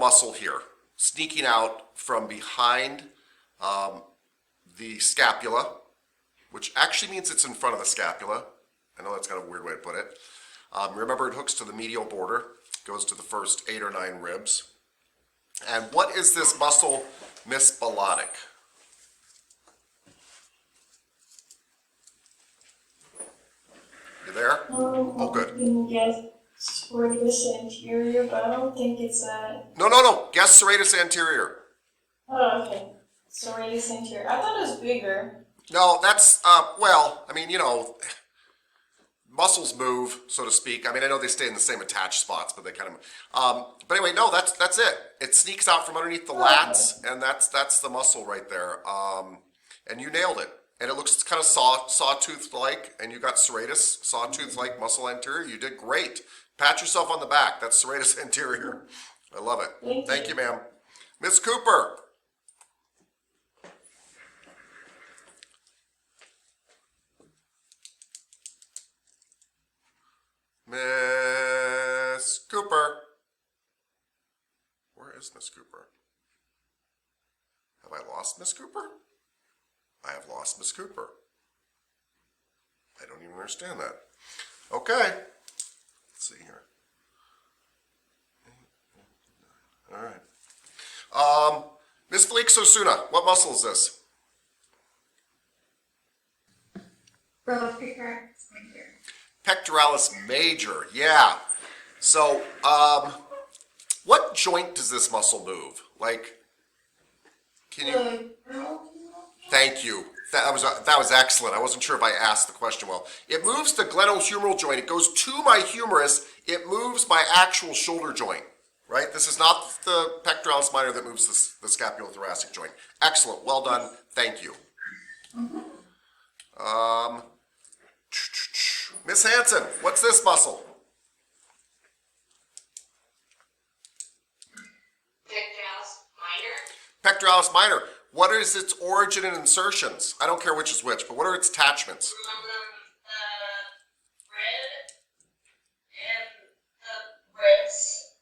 muscle here, sneaking out from behind the scapula, which actually means it's in front of the scapula. I know that's kind of a weird way to put it. Remember, it hooks to the medial border, goes to the first 8 or 9 ribs. And what is this muscle, Miss Balotic? You there? Oh, good. You can guess serratus anterior, but I don't think it's a. No. Guess serratus anterior. Oh, okay. Serratus anterior. I thought it was bigger. No, that's, well, I mean, you know, muscles move, so to speak. I mean, I know they stay in the same attached spots, but they kind of, but anyway, no, that's it. It sneaks out from underneath the lats, and that's the muscle right there. And you nailed it. And it looks kind of sawtooth-like, and you got serratus, sawtooth-like muscle anterior. You did great. Pat yourself on the back. That's serratus anterior. I love it. Thank you, ma'am. Miss Cooper. Miss Cooper. Where is Miss Cooper? Have I lost Miss Cooper? I have lost Miss Cooper. I don't even understand that. Okay. Let's see here. All right. Miss Felix Osuna, what muscle is this? Pectoralis major, yeah. So, what joint does this muscle move? Like, can you? Thank you. That was excellent. I wasn't sure if I asked the question well. It moves the glenohumeral joint. It goes to my humerus. It moves my actual shoulder joint. Right? This is not the pectoralis minor that moves the scapulothoracic joint. Excellent. Well done. Thank you. Miss Hanson, what's this muscle? Pectoralis minor. What is its origin and insertions? I don't care which is which, but what are its attachments? Rib and the ribs.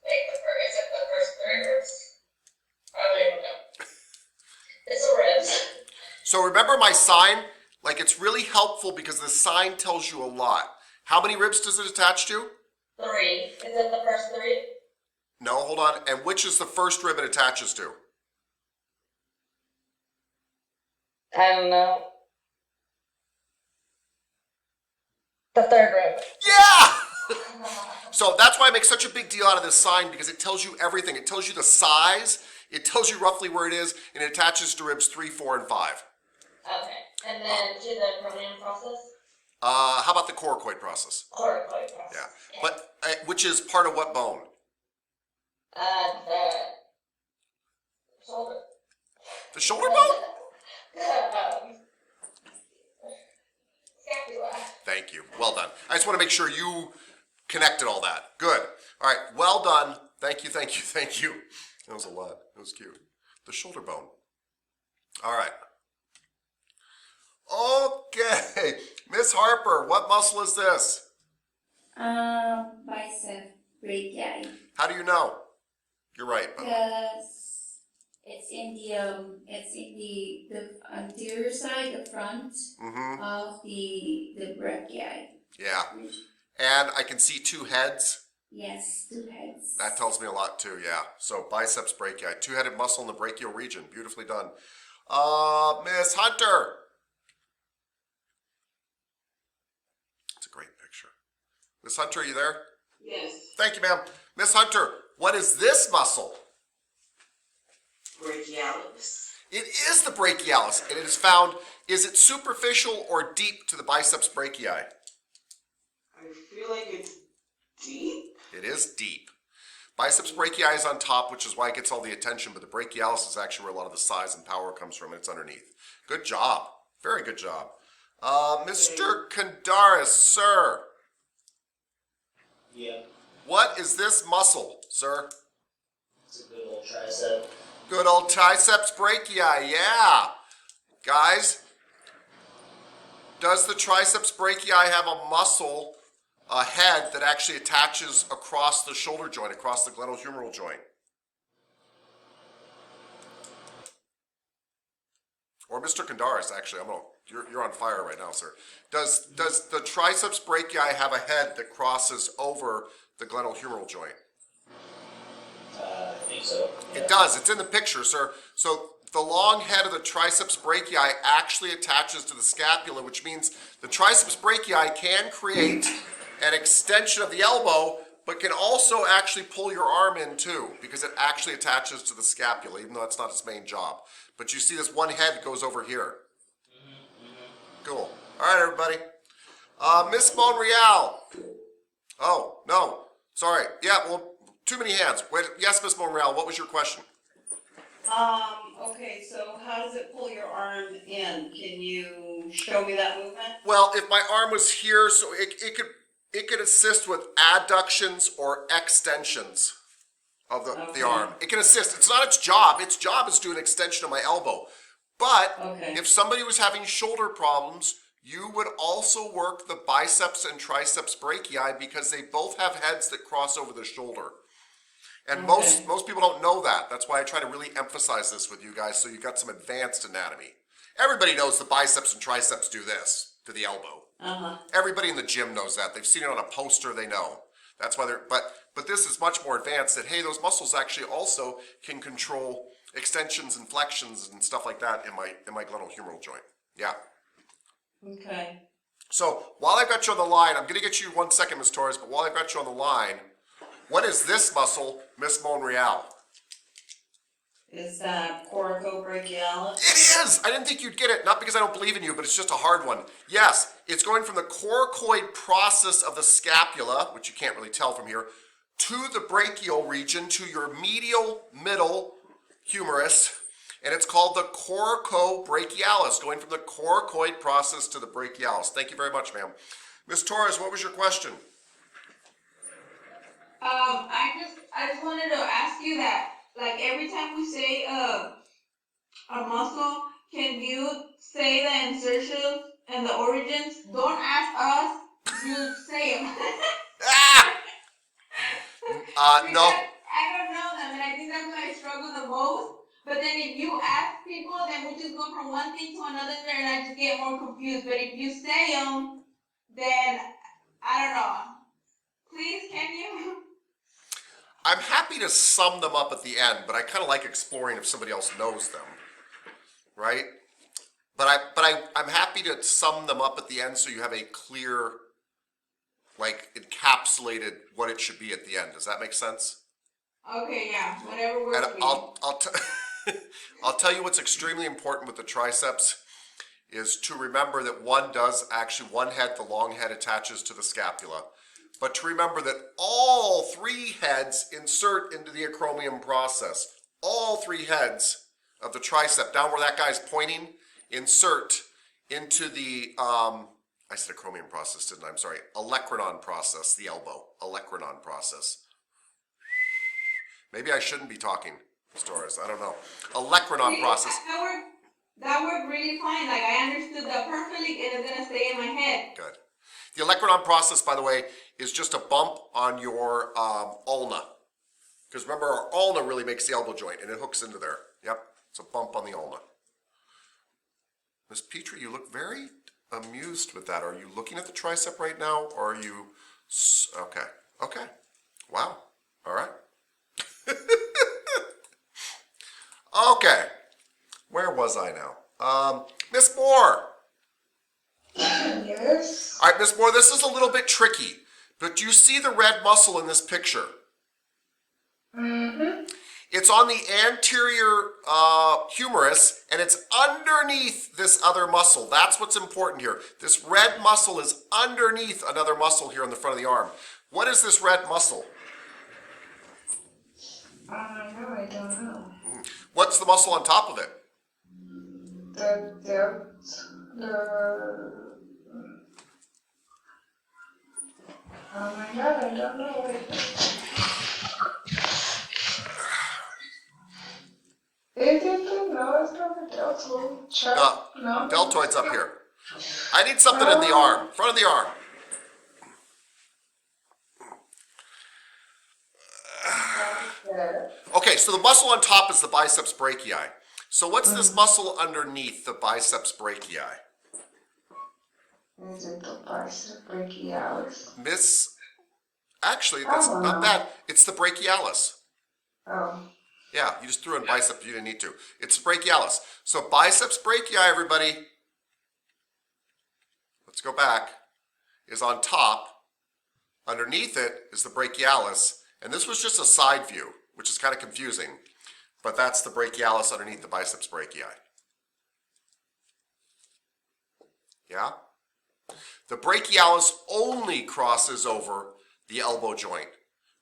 Is it the first 3 ribs? I don't even know. It's the ribs. So remember my sign? Like, it's really helpful because the sign tells you a lot. How many ribs does it attach to? 3. Is it the first 3? No, hold on. And which is the first rib it attaches to? I don't know. The 3rd rib. Yeah! So that's why I make such a big deal out of this sign, because it tells you everything. It tells you the size, it tells you roughly where it is, and it attaches to ribs 3, 4, and 5. Okay. And then to the protein process? How about the coracoid process? Coracoid process. Yeah. But which is part of what bone? The shoulder. The shoulder bone? Scapula. Thank you. Well done. I just want to make sure you connected all that. Good. All right. Well done. Thank you. That was a lot. That was cute. The shoulder bone. All right. Okay. Miss Harper, what muscle is this? Bicep brachii. How do you know? You're right. Because it's in the anterior side, the front of the brachii. Yeah. And I can see 2 heads. Yes, 2 heads. That tells me a lot too, yeah. So biceps brachii, 2-headed muscle in the brachial region. Beautifully done. Miss Hunter. It's a great picture. Miss Hunter, are you there? Yes. Thank you, ma'am. Miss Hunter, what is this muscle? Brachialis. It is the brachialis, and it is found, is it superficial or deep to the biceps brachii? I feel like it's deep. It is deep. Biceps brachii is on top, which is why it gets all the attention, but the brachialis is actually where a lot of the size and power comes from, and it's underneath. Good job. Very good job. Mr. Kondaris, sir. Yeah. What is this muscle, sir? It's a good old tricep. Good old triceps brachii, yeah. Guys, does the triceps brachii have a muscle, a head that actually attaches across the shoulder joint, across the glenohumeral joint? Or Mr. Kandaris, actually, you're on fire right now, sir. Does the triceps brachii have a head that crosses over the glenohumeral joint? I think so. It does. It's in the picture, sir. So the long head of the triceps brachii actually attaches to the scapula, which means the triceps brachii can create an extension of the elbow, but can also actually pull your arm in too, because it actually attaches to the scapula, even though that's not its main job. But you see this one head goes over here. Cool. All right, everybody. Miss Monreal. Oh, no. Sorry. Yeah, well, too many hands. Wait, yes, Miss Monreal, what was your question? Okay, so how does it pull your arm in? Can you show me that movement? Well, if my arm was here, so it could assist with adductions or extensions of the Okay. arm. It can assist. It's not its job. Its job is to do an extension of my elbow. But Okay. if somebody was having shoulder problems, you would also work the biceps and triceps brachii because they both have heads that cross over the shoulder. And Okay. most people don't know that. That's why I try to really emphasize this with you guys so you got some advanced anatomy. Everybody knows the biceps and triceps do this to the elbow. Uh-huh. Everybody in the gym knows that. They've seen it on a poster, they know. That's why they're, but this is much more advanced that, hey, those muscles actually also can control extensions and flexions and stuff like that in my glenohumeral joint. Yeah. Okay. So while I've got you on the line, I'm gonna get you 1 second, Ms. Torres, but while I've got you on the line, what is this muscle, Miss Monreal? Is that coracobrachialis? It is! I didn't think you'd get it, not because I don't believe in you, but it's just a hard one. Yes, it's going from the coracoid process of the scapula, which you can't really tell from here, to the brachial region, to your medial middle humerus, and it's called the coracobrachialis, going from the coracoid process to the brachialis. Thank you very much, ma'am. Ms. Torres, what was your question? I just wanted to ask you that, like, every time we say a muscle, can you say the insertions and the origins? Don't ask us, you say them. No. I don't know them, and I think that's what I struggle the most. But then if you ask people, then we just go from one thing to another, and I just get more confused. But if you say them, then I don't know. Please, can you? I'm happy to sum them up at the end, but I kind of like exploring if somebody else knows them, right? But I'm happy to sum them up at the end so you have a clear, like, encapsulated what it should be at the end. Does that make sense? Okay, yeah, whatever works And for you. I'll tell you what's extremely important with the triceps is to remember that one head, the long head attaches to the scapula. But to remember that all three heads insert into the acromion process. All three heads of the tricep, down where that guy's pointing, insert into the, I said acromion process, didn't I? I'm sorry, olecranon process, the elbow, olecranon process. Maybe I shouldn't be talking, Ms. Torres, I don't know. Olecranon See, process. That worked really fine. Like, I understood that perfectly, and it's gonna stay in my head. Good. The olecranon process, by the way, is just a bump on your ulna. Because remember, our ulna really makes the elbow joint, and it hooks into there. Yep, it's a bump on the ulna. Ms. Petrie, you look very amused with that. Are you looking at the tricep right now, or are you... Okay, okay. Wow, all right. Okay, where was I now? Miss Moore. Yes. All right, Miss Moore, this is a little bit tricky, but do you see the red muscle in this picture? Mm-hmm. It's on the anterior humerus, and it's underneath this other muscle. That's what's important here. This red muscle is underneath another muscle here on the front of the arm. What is this red muscle? I don't know. What's the muscle on top of it? Oh my god, I don't know what it is. Is it? No, it's not the deltoid. No. Deltoid's up here. I need something in the arm, front of the arm. Okay, so the muscle on top is the biceps brachii. So what's this muscle underneath the biceps brachii? Is it the bicep brachialis? Actually, that's not bad. It's the brachialis. Oh. Yeah, you just threw in bicep. You didn't need to. It's brachialis. So biceps brachii, everybody. Let's go back. Is on top. Underneath it is the brachialis. And this was just a side view, which is kind of confusing. But that's the brachialis underneath the biceps brachii. Yeah? The brachialis only crosses over the elbow joint,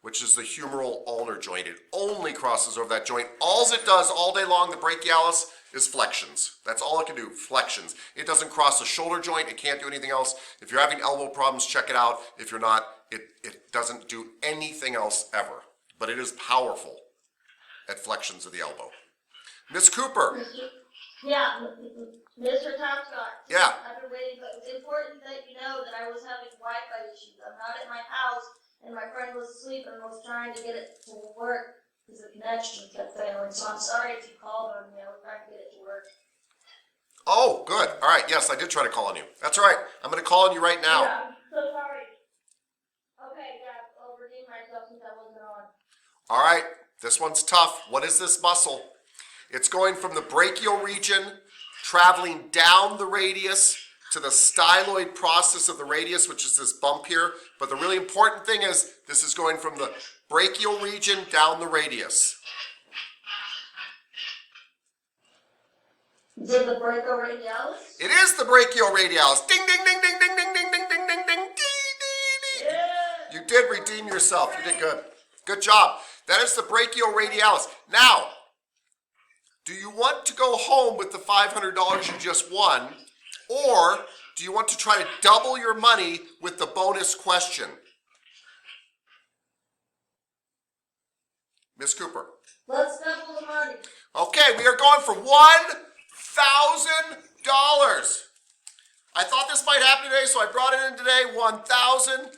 which is the humeral ulnar joint. It only crosses over that joint. All it does all day long, the brachialis, is flexions. That's all it can do, flexions. It doesn't cross the shoulder joint. It can't do anything else. If you're having elbow problems, check it out. If you're not, it doesn't do anything else ever. But it is powerful at flexions of the elbow. Miss Cooper. Yeah, Mr. Topscott. Yeah. I've been waiting, but it's important that you know that I was having Wi-Fi issues. I'm not at my house, and my friend was asleep and was trying to get it to work because the connection kept failing. So I'm sorry if you called on me. I was trying to get it to work. Oh, good. All right. Yes, I did try to call on you. That's all right. I'm going to call on you right now. Yeah, I'm so sorry. Okay, yeah, I'll redeem myself since I wasn't on. All right. This one's tough. What is this muscle? It's going from the brachial region, traveling down the radius to the styloid process of the radius, which is this bump here. But the really important thing is this is going from the brachial region down the radius. Is it the brachioradialis? It is the brachioradialis. Ding, ding, ding, ding, ding, ding, ding, ding, ding, ding, ding, dee, dee, dee. You did redeem yourself. You did good. Good job. That is the brachioradialis. Now, do you want to go home with the $500 you just won, or do you want to try to double your money with the bonus question? Miss Cooper. Let's double the money. Okay, we are going for $1,000. I thought this might happen today, so I brought it in today. $1,000.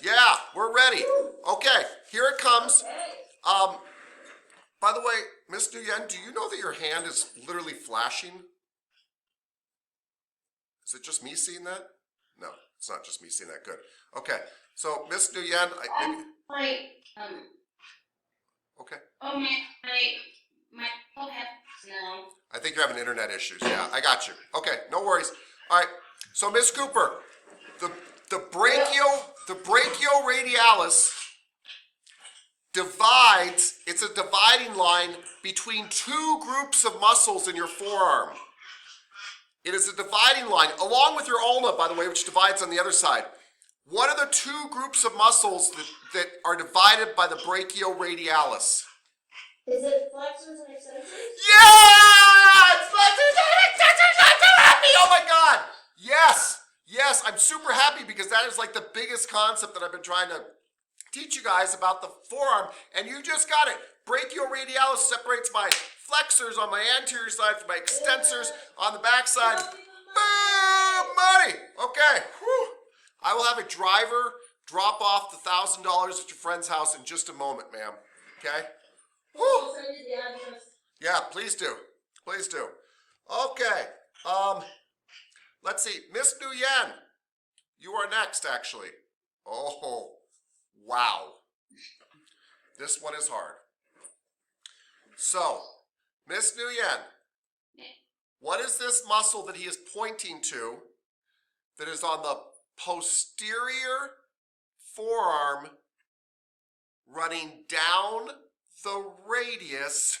Yeah, we're ready. Okay, here it comes. Okay. By the way, Miss Nguyen, do you know that your hand is literally flashing? Is it just me seeing that? No, it's not just me seeing that. Good. Okay, so Miss Nguyen, okay. Oh, my phone has now. I think you're having internet issues. Yeah, I got you. Okay, no worries. All right. So Miss Cooper, the brachioradialis divides. It's a dividing line between two groups of muscles in your forearm. It is a dividing line, along with your ulna, by the way, which divides on the other side. What are the two groups of muscles that are divided by the brachioradialis? Is it flexors and extensors? Yeah! It's flexors and extensors! I'm so happy! Oh my God! Yes! Yes, I'm super happy because that is like the biggest concept that I've been trying to teach you guys about the forearm, and you just got it. Brachioradialis separates my flexors on my anterior side from my extensors on the back side. Boom! Money! Okay. Whew. I will have a driver drop off the $1,000 at your friend's house in just a moment, ma'am. Okay? Whew. I'll send you the address. Yeah, please do. Please do. Okay. Let's see. Miss Nguyen, you are next, actually. Oh, wow. This one is hard. So, Miss Nguyen, what is this muscle that he is pointing to that is on the posterior forearm running down the radius,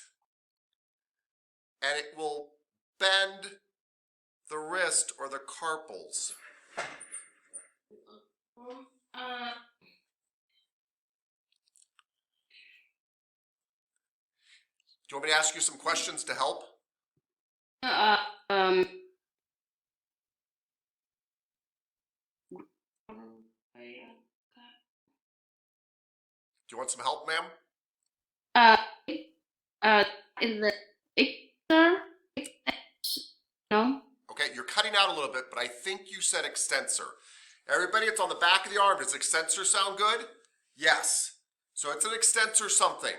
and it will bend the wrist or the carpals? Do you want me to ask you some questions to help? Do you want some help, ma'am? Is the extensor? No? Okay, you're cutting out a little bit, but I think you said extensor. Everybody, it's on the back of the arm. Does extensor sound good? Yes. So it's an extensor something.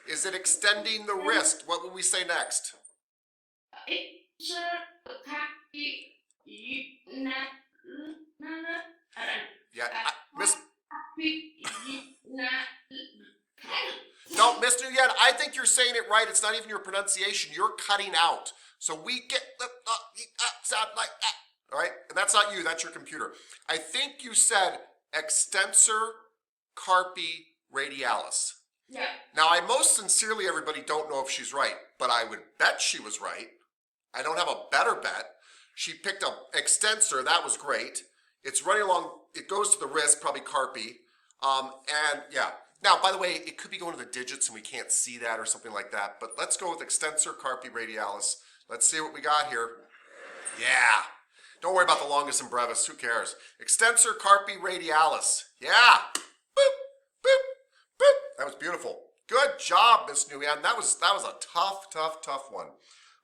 Is it extending the wrist? What will we say next? extensor carpi Yeah, Miss. na No, Mr. Yen, I think you're saying it right. It's not even your pronunciation. You're cutting out. So we get the sound like that. All right? And that's not you. That's your computer. I think you said extensor carpi radialis. Yeah. Now, I most sincerely, everybody, don't know if she's right, but I would bet she was right. I don't have a better bet. She picked up extensor. That was great. It's running along. It goes to the wrist, probably carpi. And yeah. Now, by the way, it could be going to the digits and we can't see that or something like that. But let's go with extensor carpi radialis. Let's see what we got here. Yeah. Don't worry about the longus and brevis. Who cares? Extensor carpi radialis. Yeah. Boop, boop, boop. That was beautiful. Good job, Miss Nguyen. That was a tough one.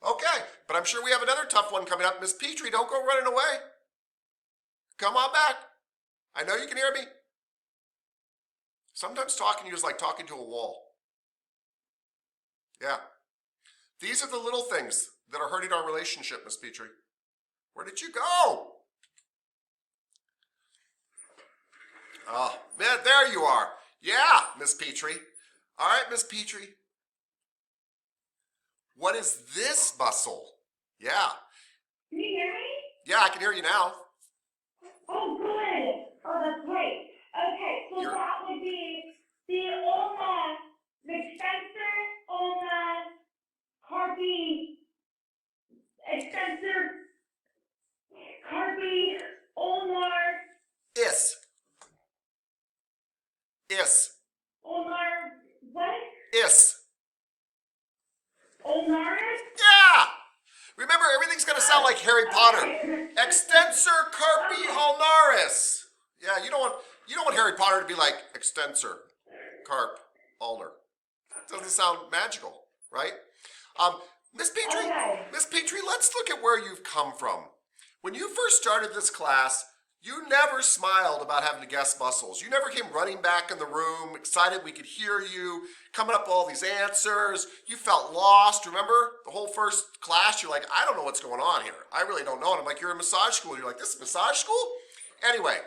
Okay, but I'm sure we have another tough one coming up. Miss Petrie, don't go running away. Come on back. I know you can hear me. Sometimes talking to you is like talking to a wall. Yeah. These are the little things that are hurting our relationship, Miss Petrie. Where did you go? Oh, man, there you are. Yeah, Miss Petrie. All right, Miss Petrie. What is this muscle? Yeah. Can you hear me? Yeah, I can hear you now. Oh, good. Oh, that's great. Okay, so You're- that would be the ulna, the extensor, ulna, carpi, extensor, carpi, ulnar, Is. ulnar, what? Is. Ulnaris? Yeah! Remember, everything's going to sound like Harry Potter. Extensor carpi ulnaris. Yeah, you don't want Harry Potter to be like extensor carp ulnar. Doesn't sound magical, right? Miss Petrie, Okay. Miss Petrie, let's look at where you've come from. When you first started this class, you never smiled about having to guess muscles. You never came running back in the room, excited we could hear you, coming up with all these answers. You felt lost, remember? The whole first class, you're like, I don't know what's going on here. I really don't know. And I'm like, you're in massage school. You're like, this is massage school? Anyway,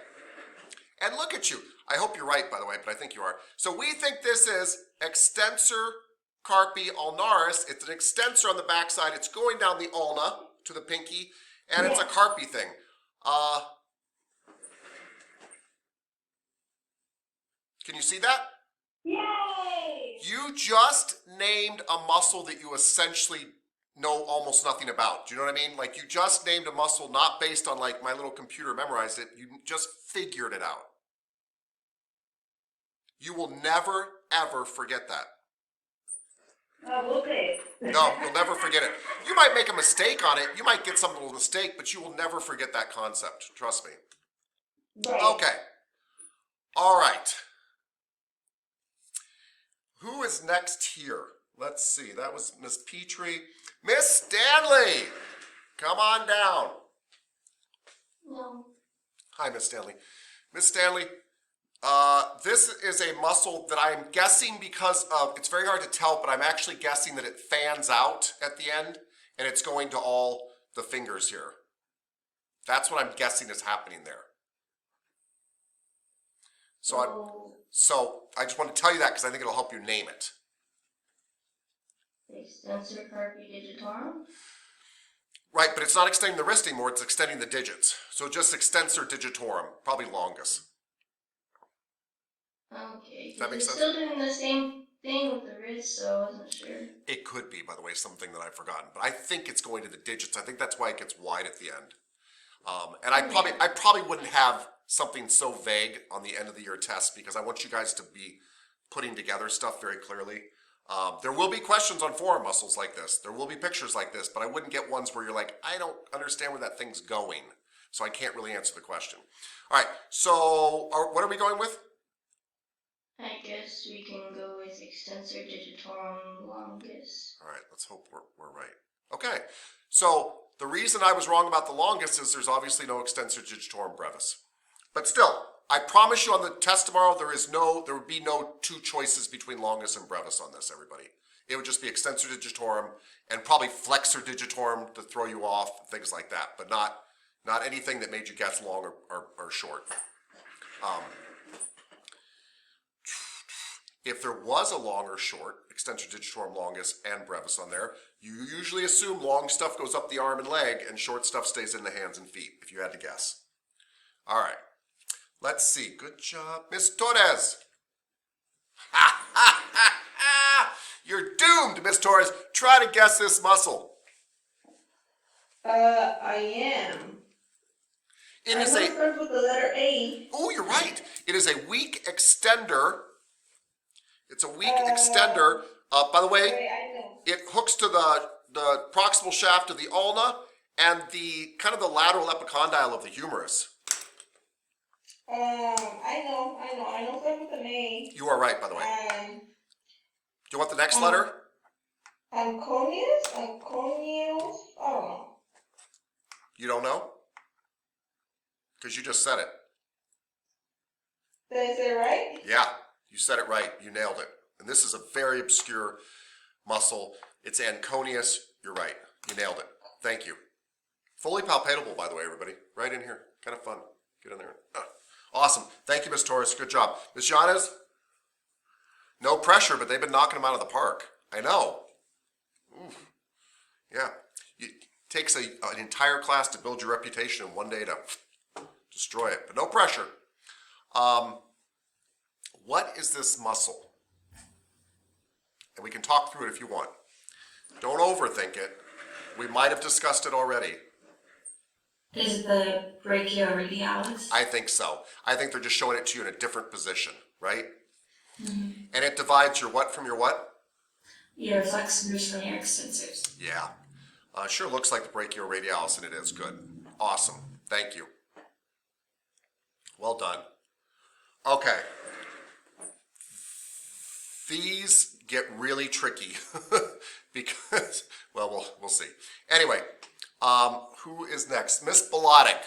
and look at you. I hope you're right, by the way, but I think you are. So we think this is extensor carpi ulnaris. It's an extensor on the backside. It's going down the ulna to the pinky, and it's a carpi thing. Can you see that? Yay! You just named a muscle that you essentially know almost nothing about. Do you know what I mean? Like you just named a muscle not based on like my little computer memorized it. You just figured it out. You will never, ever forget that. We'll see. No, you'll never forget it. You might make a mistake on it. You might get some little mistake, but you will never forget that concept. Trust me. Right. Okay. All right. Who is next here? Let's see. That was Miss Petrie. Miss Stanley, come on down. No. Hi, Miss Stanley. Miss Stanley, this is a muscle that I'm guessing because of, it's very hard to tell, but I'm actually guessing that it fans out at the end and it's going to all the fingers here. That's what I'm guessing is happening there. So I just want to tell you that because I think it'll help you name it. Extensor carpi digitorum? Right, but it's not extending the wrist anymore, it's extending the digits. So just extensor digitorum, probably longus. Okay. Does that make It's sense? still doing the same thing with the wrist, so I wasn't sure. It could be, by the way, something that I've forgotten. But I think it's going to the digits. I think that's why it gets wide at the end. And I probably wouldn't have something so vague on the end of the year test because I want you guys to be putting together stuff very clearly. There will be questions on forearm muscles like this. There will be pictures like this, but I wouldn't get ones where you're like, I don't understand where that thing's going. So I can't really answer the question. All right, so what are we going with? I guess we can go with extensor digitorum longus. All right, let's hope we're right. Okay, so the reason I was wrong about the longest is there's obviously no extensor digitorum brevis. But still, I promise you on the test tomorrow, there would be no two choices between longus and brevis on this, everybody. It would just be extensor digitorum and probably flexor digitorum to throw you off, things like that, but not anything that made you guess long or short. If there was a long or short, extensor digitorum longus and brevis on there, you usually assume long stuff goes up the arm and leg and short stuff stays in the hands and feet, if you had to guess. All right, let's see. Good job, Miss Torres. You're doomed, Miss Torres. Try to guess this muscle. I am. It is a, start with the letter A. oh, you're right. It is a weak extender. It's a weak extender. By the way, Wait, I know. it hooks to the proximal shaft of the ulna and the kind of the lateral epicondyle of the humerus. I know. Start with an A. You are right, by the way. Do you want the next letter? Anconius? I don't know. You don't know? Because you just said it. Did I say it right? Yeah, you said it right. You nailed it. And this is a very obscure muscle. It's anconius. You're right. You nailed it. Thank you. Fully palpatable, by the way, everybody. Right in here. Kind of fun. Get in there. Awesome. Thank you, Miss Torres. Good job. Miss Yanez? No pressure, but they've been knocking them out of the park. I know. Ooh. Yeah. It takes an entire class to build your reputation and one day to destroy it, but no pressure. What is this muscle? And we can talk through it if you want. Don't overthink it. We might have discussed it already. Is it the brachioradialis? I think so. I think they're just showing it to you in a different position, right? Mm-hmm. And it divides your what from your what? Your flexors from your extensors. Yeah. Sure looks like the brachioradialis, and it is good. Awesome. Thank you. Well done. Okay. These get really tricky because, well, we'll see. Anyway, who is next? Miss Bilotic.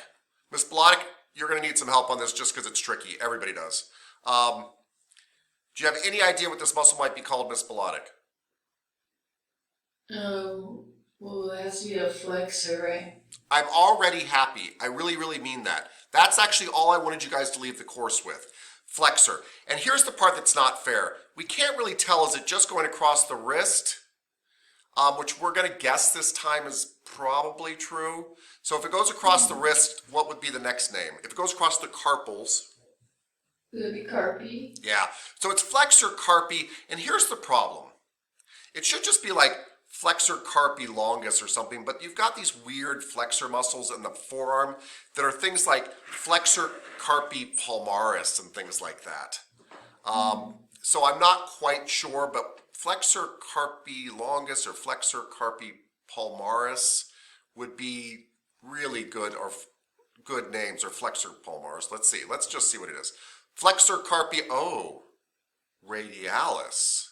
Miss Bilotic, you're going to need some help on this just because it's tricky. Everybody does. Do you have any idea what this muscle might be called, Miss Bilotic? Well, it has to be a flexor, right? I'm already happy. I really, really mean that. That's actually all I wanted you guys to leave the course with. Flexor. And here's the part that's not fair. We can't really tell, is it just going across the wrist? Which we're going to guess this time is probably true. So if it goes across the wrist, what would be the next name? If it goes across the carpals. It would be carpi. Yeah. So it's flexor carpi. And here's the problem. It should just be like flexor carpi longus or something, but you've got these weird flexor muscles in the forearm that are things like flexor carpi palmaris and things like that. So I'm not quite sure, but flexor carpi longus or flexor carpi palmaris would be really good, or good names, or flexor palmaris. Let's see. Let's just see what it is. Flexor carpi, radialis.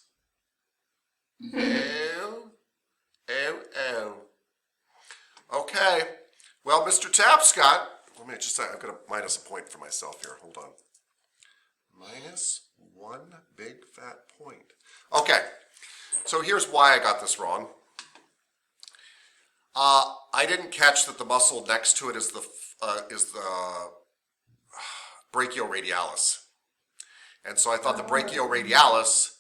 Okay. Well, Mr. Tapscott, let me just say, I'm going to minus a point for myself here. Hold on. Minus one big fat point. Okay. So here's why I got this wrong. I didn't catch that the muscle next to it is the brachioradialis. And so I thought the brachioradialis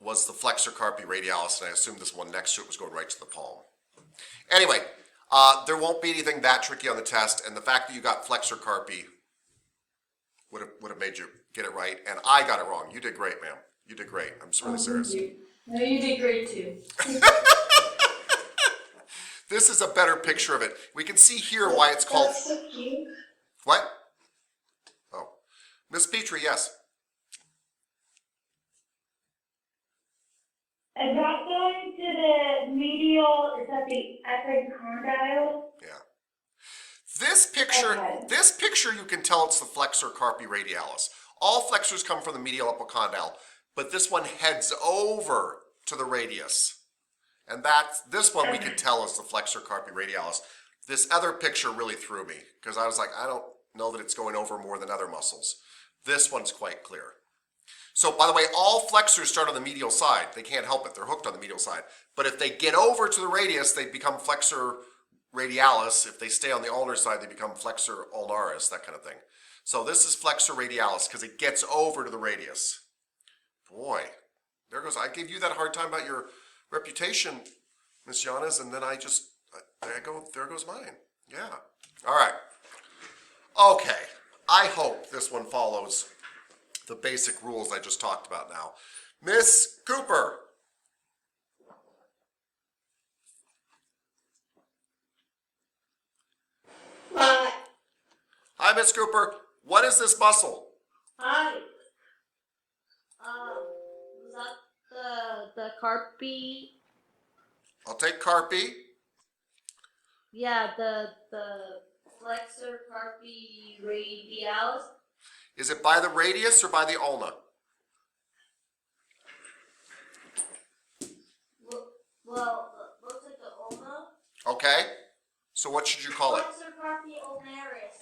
was the flexor carpi radialis, and I assumed this one next to it was going right to the palm. Anyway, there won't be anything that tricky on the test, and the fact that you got flexor carpi would have made you get it right, and I got it wrong. You did great, ma'am. You did great. I'm really serious. No, you did great too. This is a better picture of it. We can see here why it's called... That's so cute. What? Oh. Miss Petrie, yes. Is that going to the medial, is that the epicondyle? Yeah. This picture, Okay. this picture, you can tell it's the flexor carpi radialis. All flexors come from the medial epicondyle, but this one heads over to the radius. And this one we can tell is the flexor carpi radialis. This other picture really threw me because I was like, I don't know that it's going over more than other muscles. This one's quite clear. So by the way, all flexors start on the medial side. They can't help it. They're hooked on the medial side. But if they get over to the radius, they become flexor radialis. If they stay on the ulnar side, they become flexor ulnaris, that kind of thing. So this is flexor radialis because it gets over to the radius. Boy, there goes. I gave you that hard time about your reputation, Miss Yanas, and then there goes mine. Yeah. All right. Okay. I hope this one follows the basic rules I just talked about now. Miss Cooper. Hi, Miss Cooper. What is this muscle? Hi. Was that the carpi? I'll take carpi. Yeah, the flexor carpi radialis. Is it by the radius or by the ulna? Well, looks like the ulna. Okay. So what should you call it? Flexor carpi ulnaris.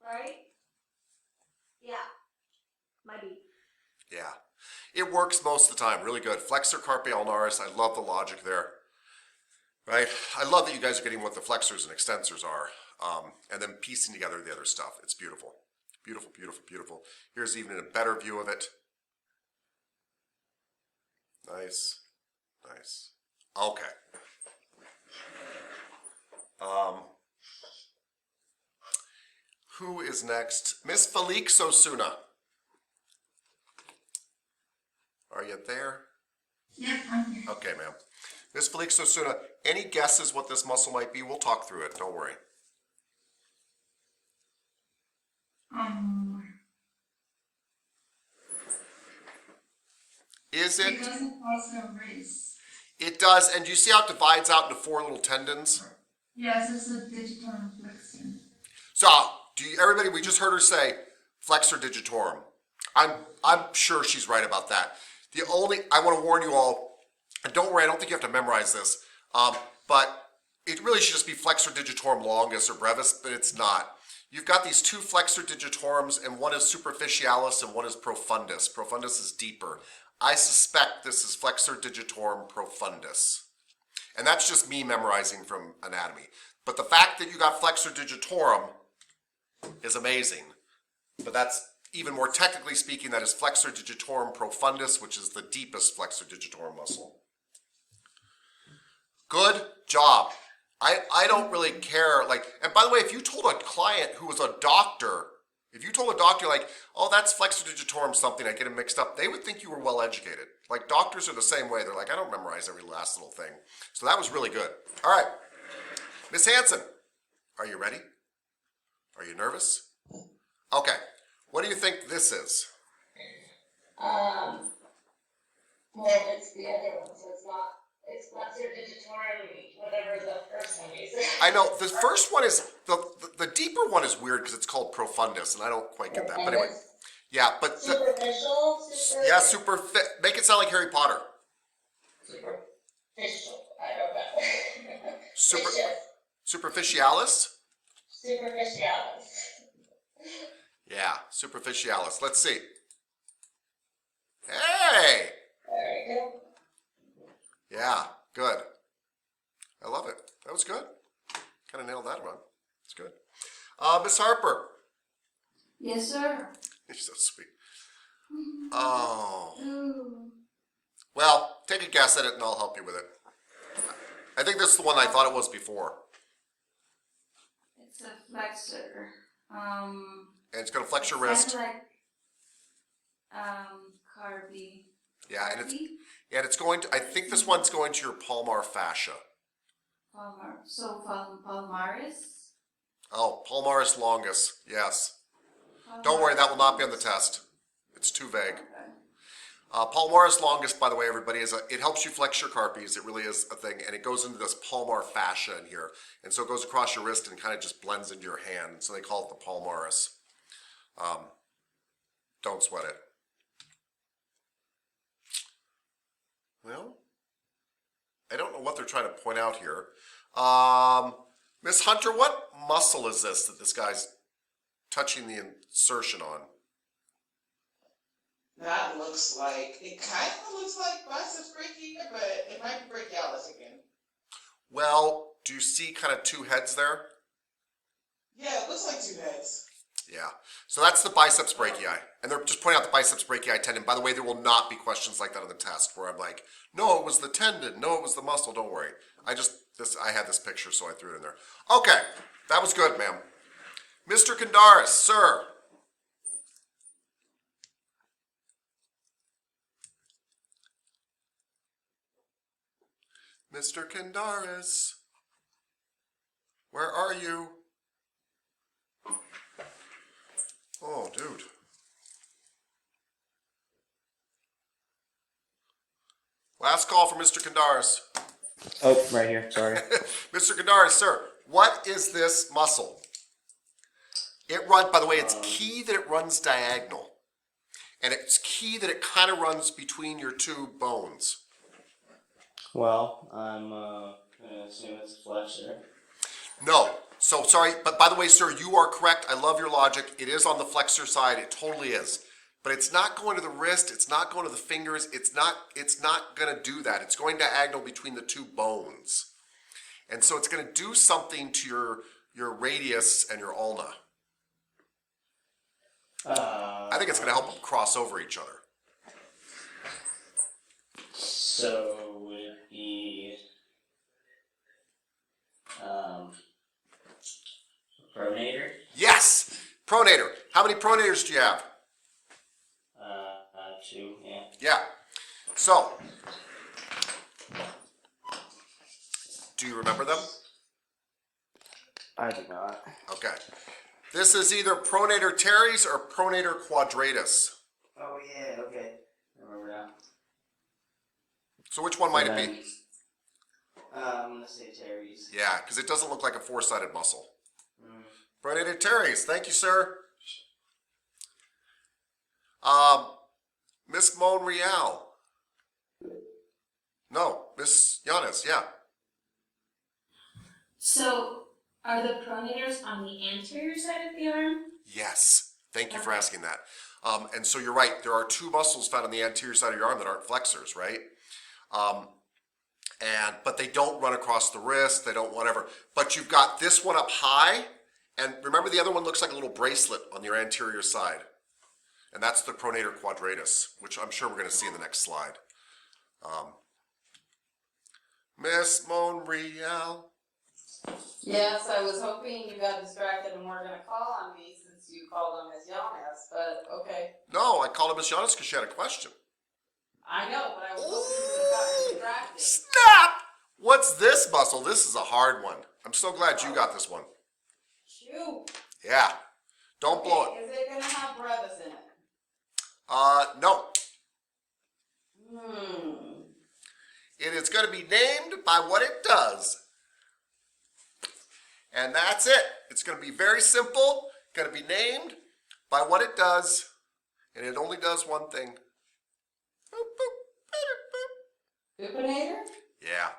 Right? Yeah. Might be. Yeah. It works most of the time. Really good. Flexor carpi ulnaris. I love the logic there. Right? I love that you guys are getting what the flexors and extensors are. And then piecing together the other stuff. It's beautiful. Beautiful, beautiful, beautiful. Here's even a better view of it. Nice. Nice. Okay. Who is next? Miss Felix Osuna. Are you there? Yeah, I'm here. Okay, ma'am. Miss Felix Osuna, any guesses what this muscle might be? We'll talk through it. Don't worry. Is It it? doesn't also raise. It does. And do you see how it divides out into 4 little tendons? Yes, it's a digital inflection. So, everybody, we just heard her say flexor digitorum. I'm sure she's right about that. I want to warn you all, and don't worry, I don't think you have to memorize this, but it really should just be flexor digitorum longus or brevis, but it's not. You've got these 2 flexor digitorums, and one is superficialis and one is profundus. Profundus is deeper. I suspect this is flexor digitorum profundus. And that's just me memorizing from anatomy. But the fact that you got flexor digitorum is amazing. But that's, even more technically speaking, that is flexor digitorum profundus, which is the deepest flexor digitorum muscle. Good job. I don't really care, and by the way, if you told a client who was a doctor, if you told a doctor oh, that's flexor digitorum something, I get them mixed up, they would think you were well educated. Like, doctors are the same way. They're like, I don't memorize every last little thing. So that was really good. All right. Miss Hanson, are you ready? Are you nervous? Okay. What do you think this is? Well, it's the other one, so it's flexor digitorum, whatever the first one is. I know, the first one is, the deeper one is weird because it's called profundus, and I don't quite get that. But anyway, yeah, but... Superficial? Make it sound like Harry Potter. Superficial, I don't know. Superficialis? Superficialis. Yeah, superficialis. Let's see. Hey! There we go. Yeah, good. I love it. That was good. Kind of nailed that one. It's good. Miss Harper. Yes, sir. You're so sweet. Oh. Well, take a guess at it and I'll help you with it. I think this is the one I thought it was before. It's a flexor. And it's going to flex your wrist. Like, carby. Yeah, and it's going to, I think this one's going to your palmar fascia. Palmaris? Oh, palmaris longus, yes. Don't worry, that will not be on the test. It's too vague. Palmaris longus, by the way, everybody, it helps you flex your carpes. It really is a thing, and it goes into this palmar fascia in here. And so it goes across your wrist and kind of just blends into your hand. So they call it the palmaris. Don't sweat it. Well, I don't know what they're trying to point out here. Miss Hunter, what muscle is this that this guy's touching the insertion on? That looks like, it kind of looks like biceps brachii, but it might be brachialis again. Well, do you see kind of two heads there? Yeah, it looks like two heads. Yeah. So that's the biceps brachii. And they're just pointing out the biceps brachii tendon. By the way, there will not be questions like that on the test where I'm like, no, it was the tendon. No, it was the muscle. Don't worry. I had this picture, so I threw it in there. Okay. That was good, ma'am. Mr. Kandaris, sir. Mr. Kandaris. Where are you? Oh, dude. Last call for Mr. Kandaris. Oh, right here, sorry. Mr. Kandaris, sir, what is this muscle? It runs, by the way, it's key that it runs diagonal. And it's key that it kind of runs between your two bones. Well, I'm gonna assume it's a flexor. No. So, sorry, but by the way, sir, you are correct. I love your logic. It is on the flexor side. It totally is. But it's not going to the wrist. It's not going to the fingers. It's not going to do that. It's going diagonal between the two bones. And so it's going to do something to your radius and your ulna. I think it's going to help them cross over each other. So would it be pronator? Yes! Pronator. How many pronators do you have? 2, yeah. Yeah. So, do you remember them? I do not. Okay. This is either pronator teres or pronator quadratus. Oh yeah, okay. I remember now. So which one might it be? I'm gonna say teres. Yeah, because it doesn't look like a four-sided muscle. Pronator teres. Thank you, sir. Miss Monreal. No, Miss Yanis, yeah. So, are the pronators on the anterior side of the arm? Yes. Thank you for asking that. And so you're right. There are two muscles found on the anterior side of your arm that aren't flexors, right? But they don't run across the wrist. They don't whatever. But you've got this one up high. And remember, the other one looks like a little bracelet on your anterior side. And that's the pronator quadratus, which I'm sure we're going to see in the next slide. Miss Monreal. Yes, I was hoping you got distracted and weren't gonna call on me since you called on Miss Yanis, but okay. No, I called her Miss Yanis because she had a question. I know, but I was hoping you would have gotten distracted. Snap! What's this muscle? This is a hard one. I'm so glad you got this one. Shoot. Yeah. Don't blow it. Is it gonna have brevis in it? No. Hmm. It is going to be named by what it does. And that's it. It's going to be very simple. Going to be named by what it does. And it only does one thing. Boop, boop, boop, boop. Supinator? Yeah.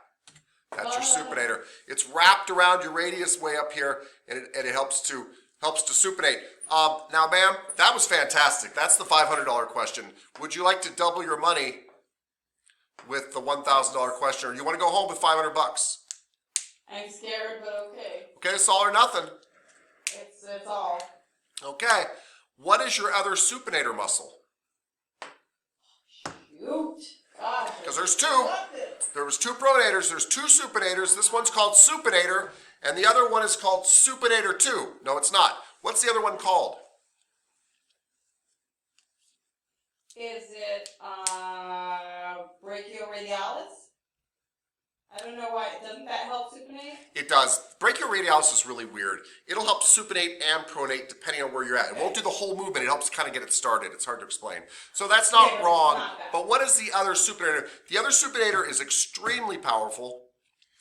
That's your supinator. It's wrapped around your radius way up here, and it helps to supinate. Now, ma'am, that was fantastic. That's the $500 question. Would you like to double your money with the $1,000 question, or you want to go home with $500? I'm scared, but okay. Okay, it's all or nothing. It's all. Okay. What is your other supinator muscle? Shoot. Gosh. Because there's two. There was two pronators. There's two supinators. This one's called supinator, and the other one is called supinator 2. No, it's not. What's the other one called? Is it brachioradialis? I don't know why. Doesn't that help supinate? It does. Brachioradialis is really weird. It'll help supinate and pronate depending on where you're at. It won't do the whole movement. It helps kind of get it started. It's hard to explain. So that's not Yeah, wrong. it's not bad. But what is the other supinator? The other supinator is extremely powerful,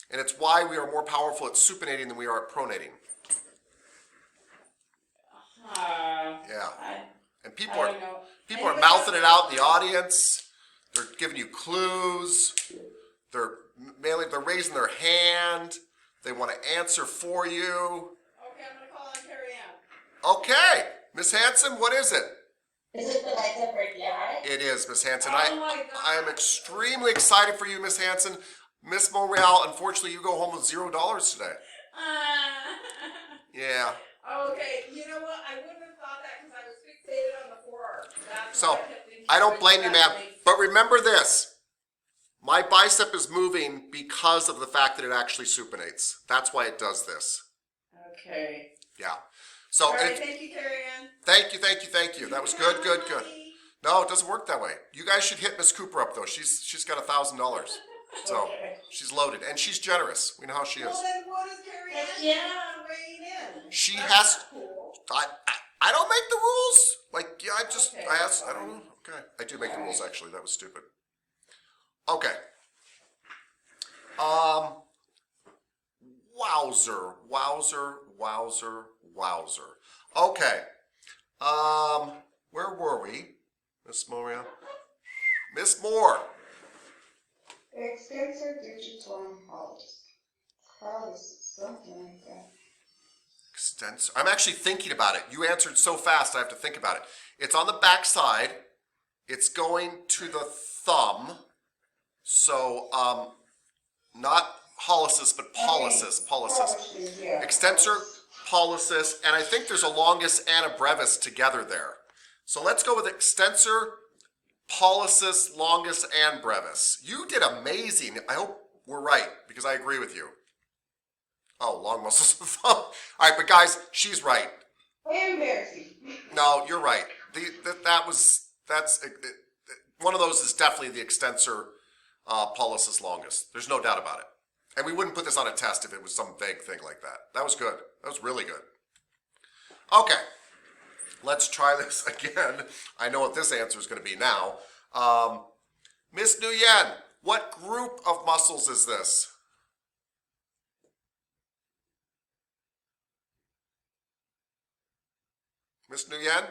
and it's why we are more powerful at supinating than we are at pronating. Yeah. And people I are don't know. people are mouthing it out in the audience. They're giving you clues. They're raising their hand. They want to answer for you. Okay, I'm gonna call on Carrie Ann. Okay, Miss Hanson, what is it? Is it the bicep brachialis? It is, Miss Hanson. Oh my God. I am extremely excited for you, Miss Hanson. Miss Monreal, unfortunately, you go home with $0 today. Yeah. Okay, you know what? I wouldn't have thought that because I was fixated on the forearm. That's So, what I kept thinking. I don't blame you, That ma'am. makes- But remember this. My bicep is moving because of the fact that it actually supinates. That's why it does this. Okay. Yeah. So, All right, and thank you, Carrie Ann. thank you. That was good. No, it doesn't work that way. You guys should hit Miss Cooper up though. She's got $1,000. So Okay. she's loaded and she's generous. We know how she is. Well, then what does Carrie Ann Yeah. do on weighing in? She That's has- not cool. I don't make the rules. Like, yeah, Okay. I asked, I don't know. Okay. I do make the rules actually. That was stupid. Okay. Wowzer. Okay. Where were we? Miss Moria? Miss Moore. Extensor digitorum pollicis, something like that. Extensor. I'm actually thinking about it. You answered so fast I have to think about it. It's on the back side. It's going to the thumb. So, not holosis, but pollicis. Yeah. Extensor, pollicis, and I think there's a longus and a brevis together there. So let's go with extensor, pollicis, longus, and brevis. You did amazing. I hope we're right because I agree with you. Oh, long muscles of the thumb. All right, but guys, she's right. Embarrassing. No, you're right. That's one of those is definitely the extensor pollicis longus. There's no doubt about it. And we wouldn't put this on a test if it was some vague thing like that. That was good. That was really good. Okay, let's try this again. I know what this answer is going to be now. Miss Nguyen, what group of muscles is this? Miss Nguyen?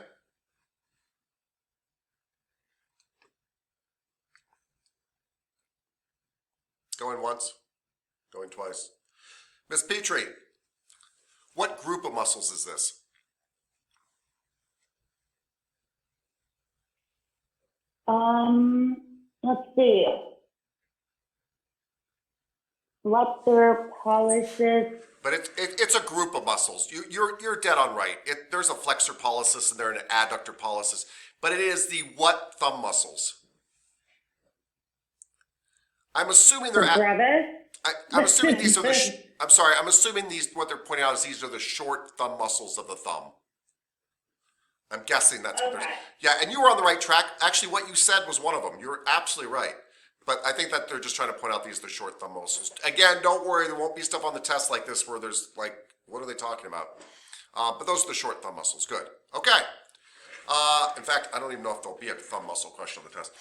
Going once, going twice. Miss Petrie, what group of muscles is this? Let's see. Flexor, pollicis. But it's a group of muscles. You're dead on right. There's a flexor pollicis and there's an adductor pollicis, but it is the what thumb muscles? I'm assuming they're. Brevis. I'm assuming these are the. I'm sorry. I'm assuming what they're pointing out is these are the short thumb muscles of the thumb. I'm guessing that's what they're. Yeah, and you were on the right track. Actually, what you said was one of them. You're absolutely right. But I think that they're just trying to point out these are the short thumb muscles. Again, don't worry. There won't be stuff on the test like this where there's like, what are they talking about? But those are the short thumb muscles. Good. Okay. In fact, I don't even know if there'll be a thumb muscle question on the test.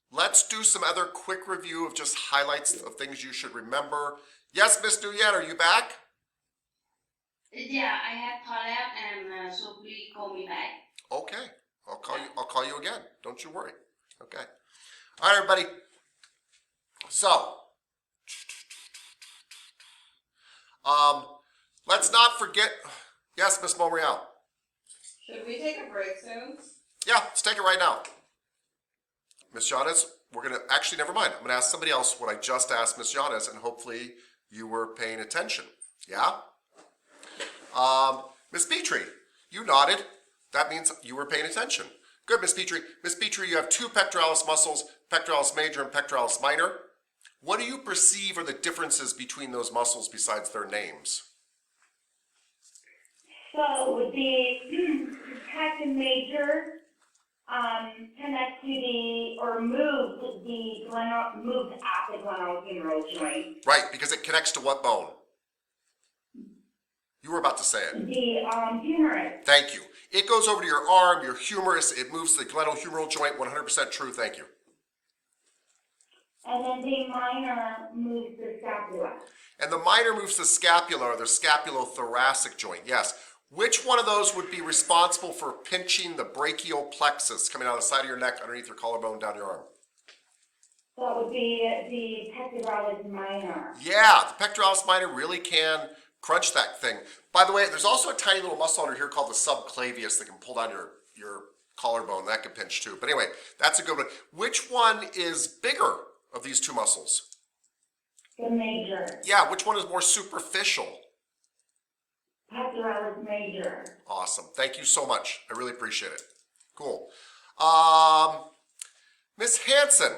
Let's do some other quick review of just highlights of things you should remember. Yes, Miss Nguyen, are you back? Yeah, I had called out and so please call me back. Okay. I'll call you again. Don't you worry. Okay. All right, everybody. So, let's not forget. Yes, Miss Monreal. Should we take a break soon? Yeah, let's take it right now. Miss Yanes, we're gonna actually never mind. I'm gonna ask somebody else what I just asked Miss Yanes, and hopefully you were paying attention. Yeah. Miss Petrie, you nodded. That means you were paying attention. Good, Miss Petrie. Miss Petrie, you have two pectoralis muscles, pectoralis major and pectoralis minor. What do you perceive are the differences between those muscles besides their names? So the pec major connects to moves at the glenohumeral joint. Right, because it connects to what bone? You were about to say it. The humerus. Thank you. It goes over to your arm, your humerus, it moves to the glenohumeral joint, 100% true, thank you. And then the minor moves the scapula. And the minor moves the scapula or the scapulothoracic joint, yes. Which one of those would be responsible for pinching the brachial plexus coming out of the side of your neck, underneath your collarbone, down your arm? That would be the pectoralis minor. Yeah, the pectoralis minor really can crunch that thing. By the way, there's also a tiny little muscle under here called the subclavius that can pull down your collarbone. That could pinch too. But anyway, that's a good one. Which one is bigger of these two muscles? The major. Yeah, which one is more superficial? Pectoralis major. Awesome. Thank you so much. I really appreciate it. Cool. Miss Hanson.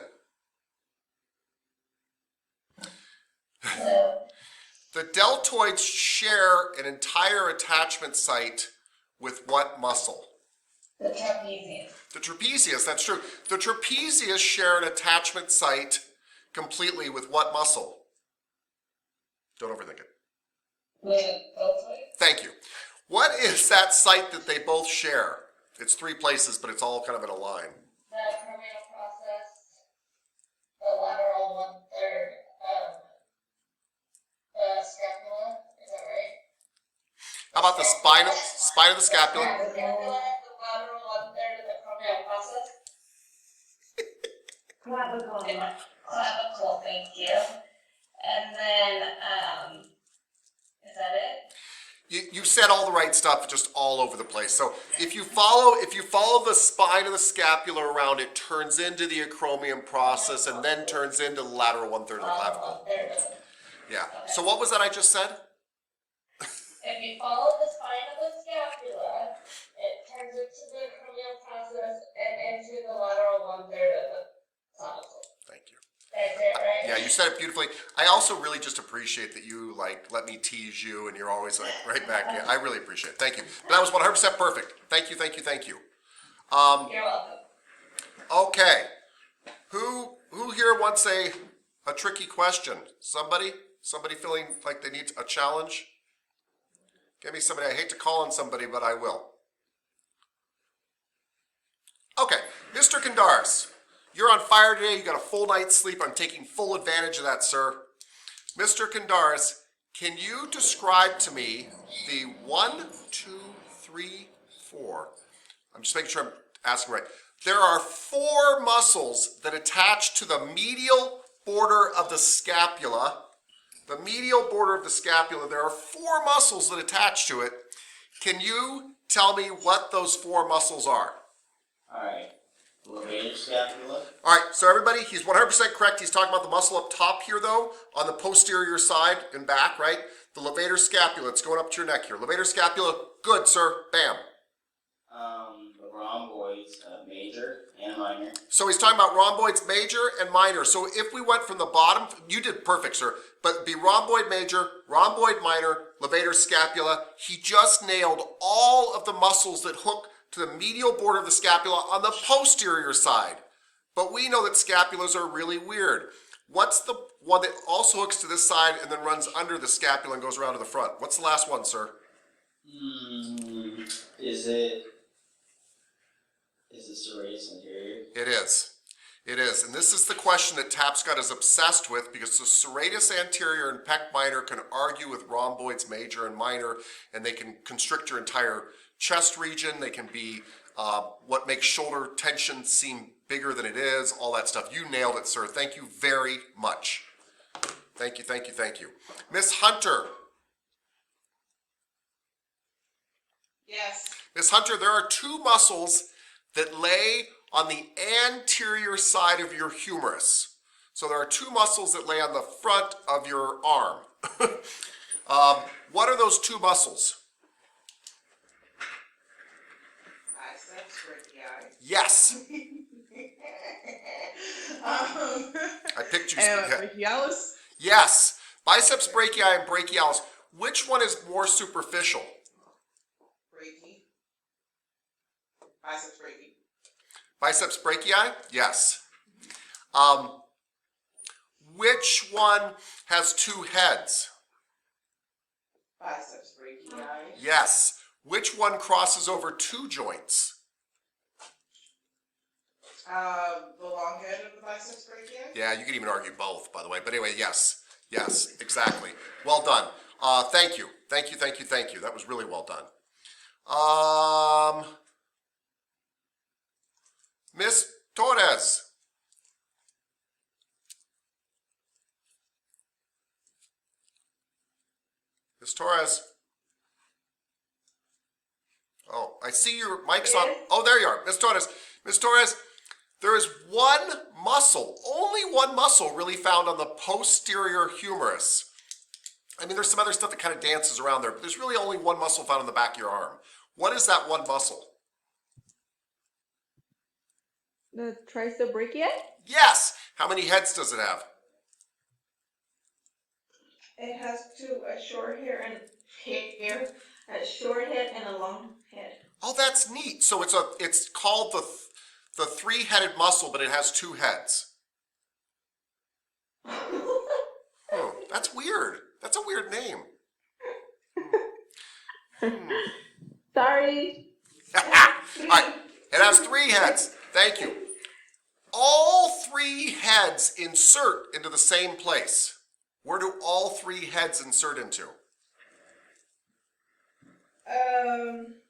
The deltoids share an entire attachment site with what muscle? The trapezius. The trapezius, that's true. The trapezius share an attachment site completely with what muscle? Don't overthink it. With deltoid. Thank you. What is that site that they both share? It's 3 places, but it's all kind of in a line. The acromial process, the lateral 1/3 of the scapula, is that right? How about the spine of the scapula? The scapula, the lateral 1/3 of the acromial process. Clavicle. Clavicle, thank you. And then, is that it? You said all the right stuff, just all over the place. So if you follow the spine of the scapula around, it turns into the acromion process and then turns into the lateral 1/3 of the clavicle. Yeah. So what was that I just said? If you follow the spine of the scapula, it turns into the acromial process and into the lateral 1/3 of the clavicle. Thank you. That's it, right? Yeah, you said it beautifully. I also really just appreciate that you let me tease you and you're always right back. Yeah, I really appreciate it. Thank you. But that was 100% perfect. Thank you, thank you, thank you. You're welcome. Okay. Who here wants a tricky question? Somebody feeling like they need a challenge? Give me somebody. I hate to call on somebody, but I will. Okay, Mr. Kandaris. You're on fire today. You got a full night's sleep. I'm taking full advantage of that, sir. Mr. Kandaris, can you describe to me the 1, 2, 3, 4? I'm just making sure I'm asking right. There are 4 muscles that attach to the medial border of the scapula. The medial border of the scapula, there are 4 muscles that attach to it. Can you tell me what those 4 muscles are? Alright. Levator scapula. All right, so everybody, he's 100% correct. He's talking about the muscle up top here, though, on the posterior side and back, right? The levator scapula. It's going up to your neck here. Levator scapula. Good, sir. Bam. The rhomboids, major and minor. So he's talking about rhomboids major and minor. So if we went from the bottom, you did perfect, sir. But it'd be rhomboid major, rhomboid minor, levator scapula. He just nailed all of the muscles that hook to the medial border of the scapula on the posterior side. But we know that scapulas are really weird. What's the one that also hooks to this side and then runs under the scapula and goes around to the front? What's the last one, sir? Is it serratus anterior? It is. It is. And this is the question that Tapscott is obsessed with, because the serratus anterior and pec minor can argue with rhomboids major and minor, and they can constrict your entire chest region. They can be what makes shoulder tension seem bigger than it is, all that stuff. You nailed it, sir. Thank you very much. Thank you, thank you, thank you. Miss Hunter. Yes. Miss Hunter, there are 2 muscles that lay on the anterior side of your humerus. So there are 2 muscles that lay on the front of your arm. What are those 2 muscles? Biceps brachii. Yes. I picked you. And brachialis. Yes. Biceps brachii and brachialis. Which one is more superficial? Brachii. Biceps brachii. Biceps brachii? Yes. Which one has 2 heads? Biceps brachii. Yes. Which one crosses over 2 joints? The long head of the biceps brachii. Yeah, you can even argue both, by the way. But anyway, yes. Yes, exactly. Well done. Thank you. Thank you, thank you, thank you. That was really well done. Miss Torres. Miss Torres. Oh, I see your mic's on. Oh, there you are, Miss Torres. Miss Torres, there is one muscle, only one muscle really found on the posterior humerus. I mean, there's some other stuff that kind of dances around there, but there's really only one muscle found on the back of your arm. What is that one muscle? The tricebrachial? Yes! How many heads does it have? It has two, a short hair and hair, a short head and a long head. Oh, that's neat. So it's called the three-headed muscle, but it has two heads. That's weird. That's a weird name. Sorry. All right, it has three heads. Thank you. All three heads insert into the same place. Where do all three heads insert into?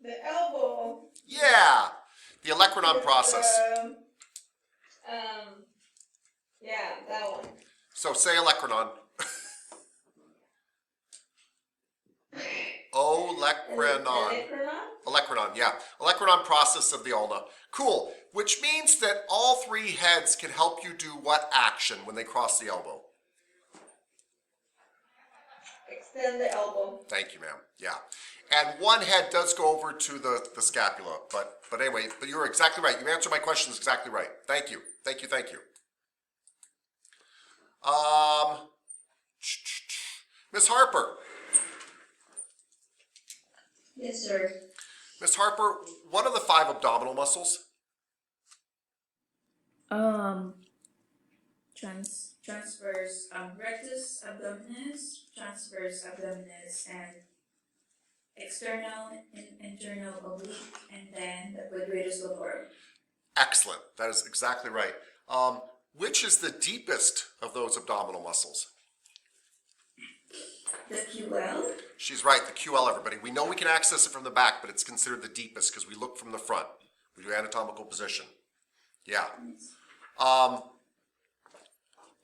The elbow. Yeah, the olecranon process. Yeah, that one. So say olecranon. Olecranon. Olecranon, yeah. Olecranon process of the ulna. Cool. Which means that all three heads can help you do what action when they cross the elbow? Extend the elbow. Thank you, ma'am. Yeah. And one head does go over to the scapula. But anyway, but you're exactly right. You answered my questions exactly right. Thank you. Thank you, thank you. Miss Harper. Yes, sir. Miss Harper, what are the 5 abdominal muscles? Transverse rectus abdominis, transverse abdominis, and external and internal oblique, and then the quadratus lumborum. Excellent. That is exactly right. Which is the deepest of those abdominal muscles? The QL. She's right, the QL, everybody. We know we can access it from the back, but it's considered the deepest because we look from the front. We do anatomical position. Yeah.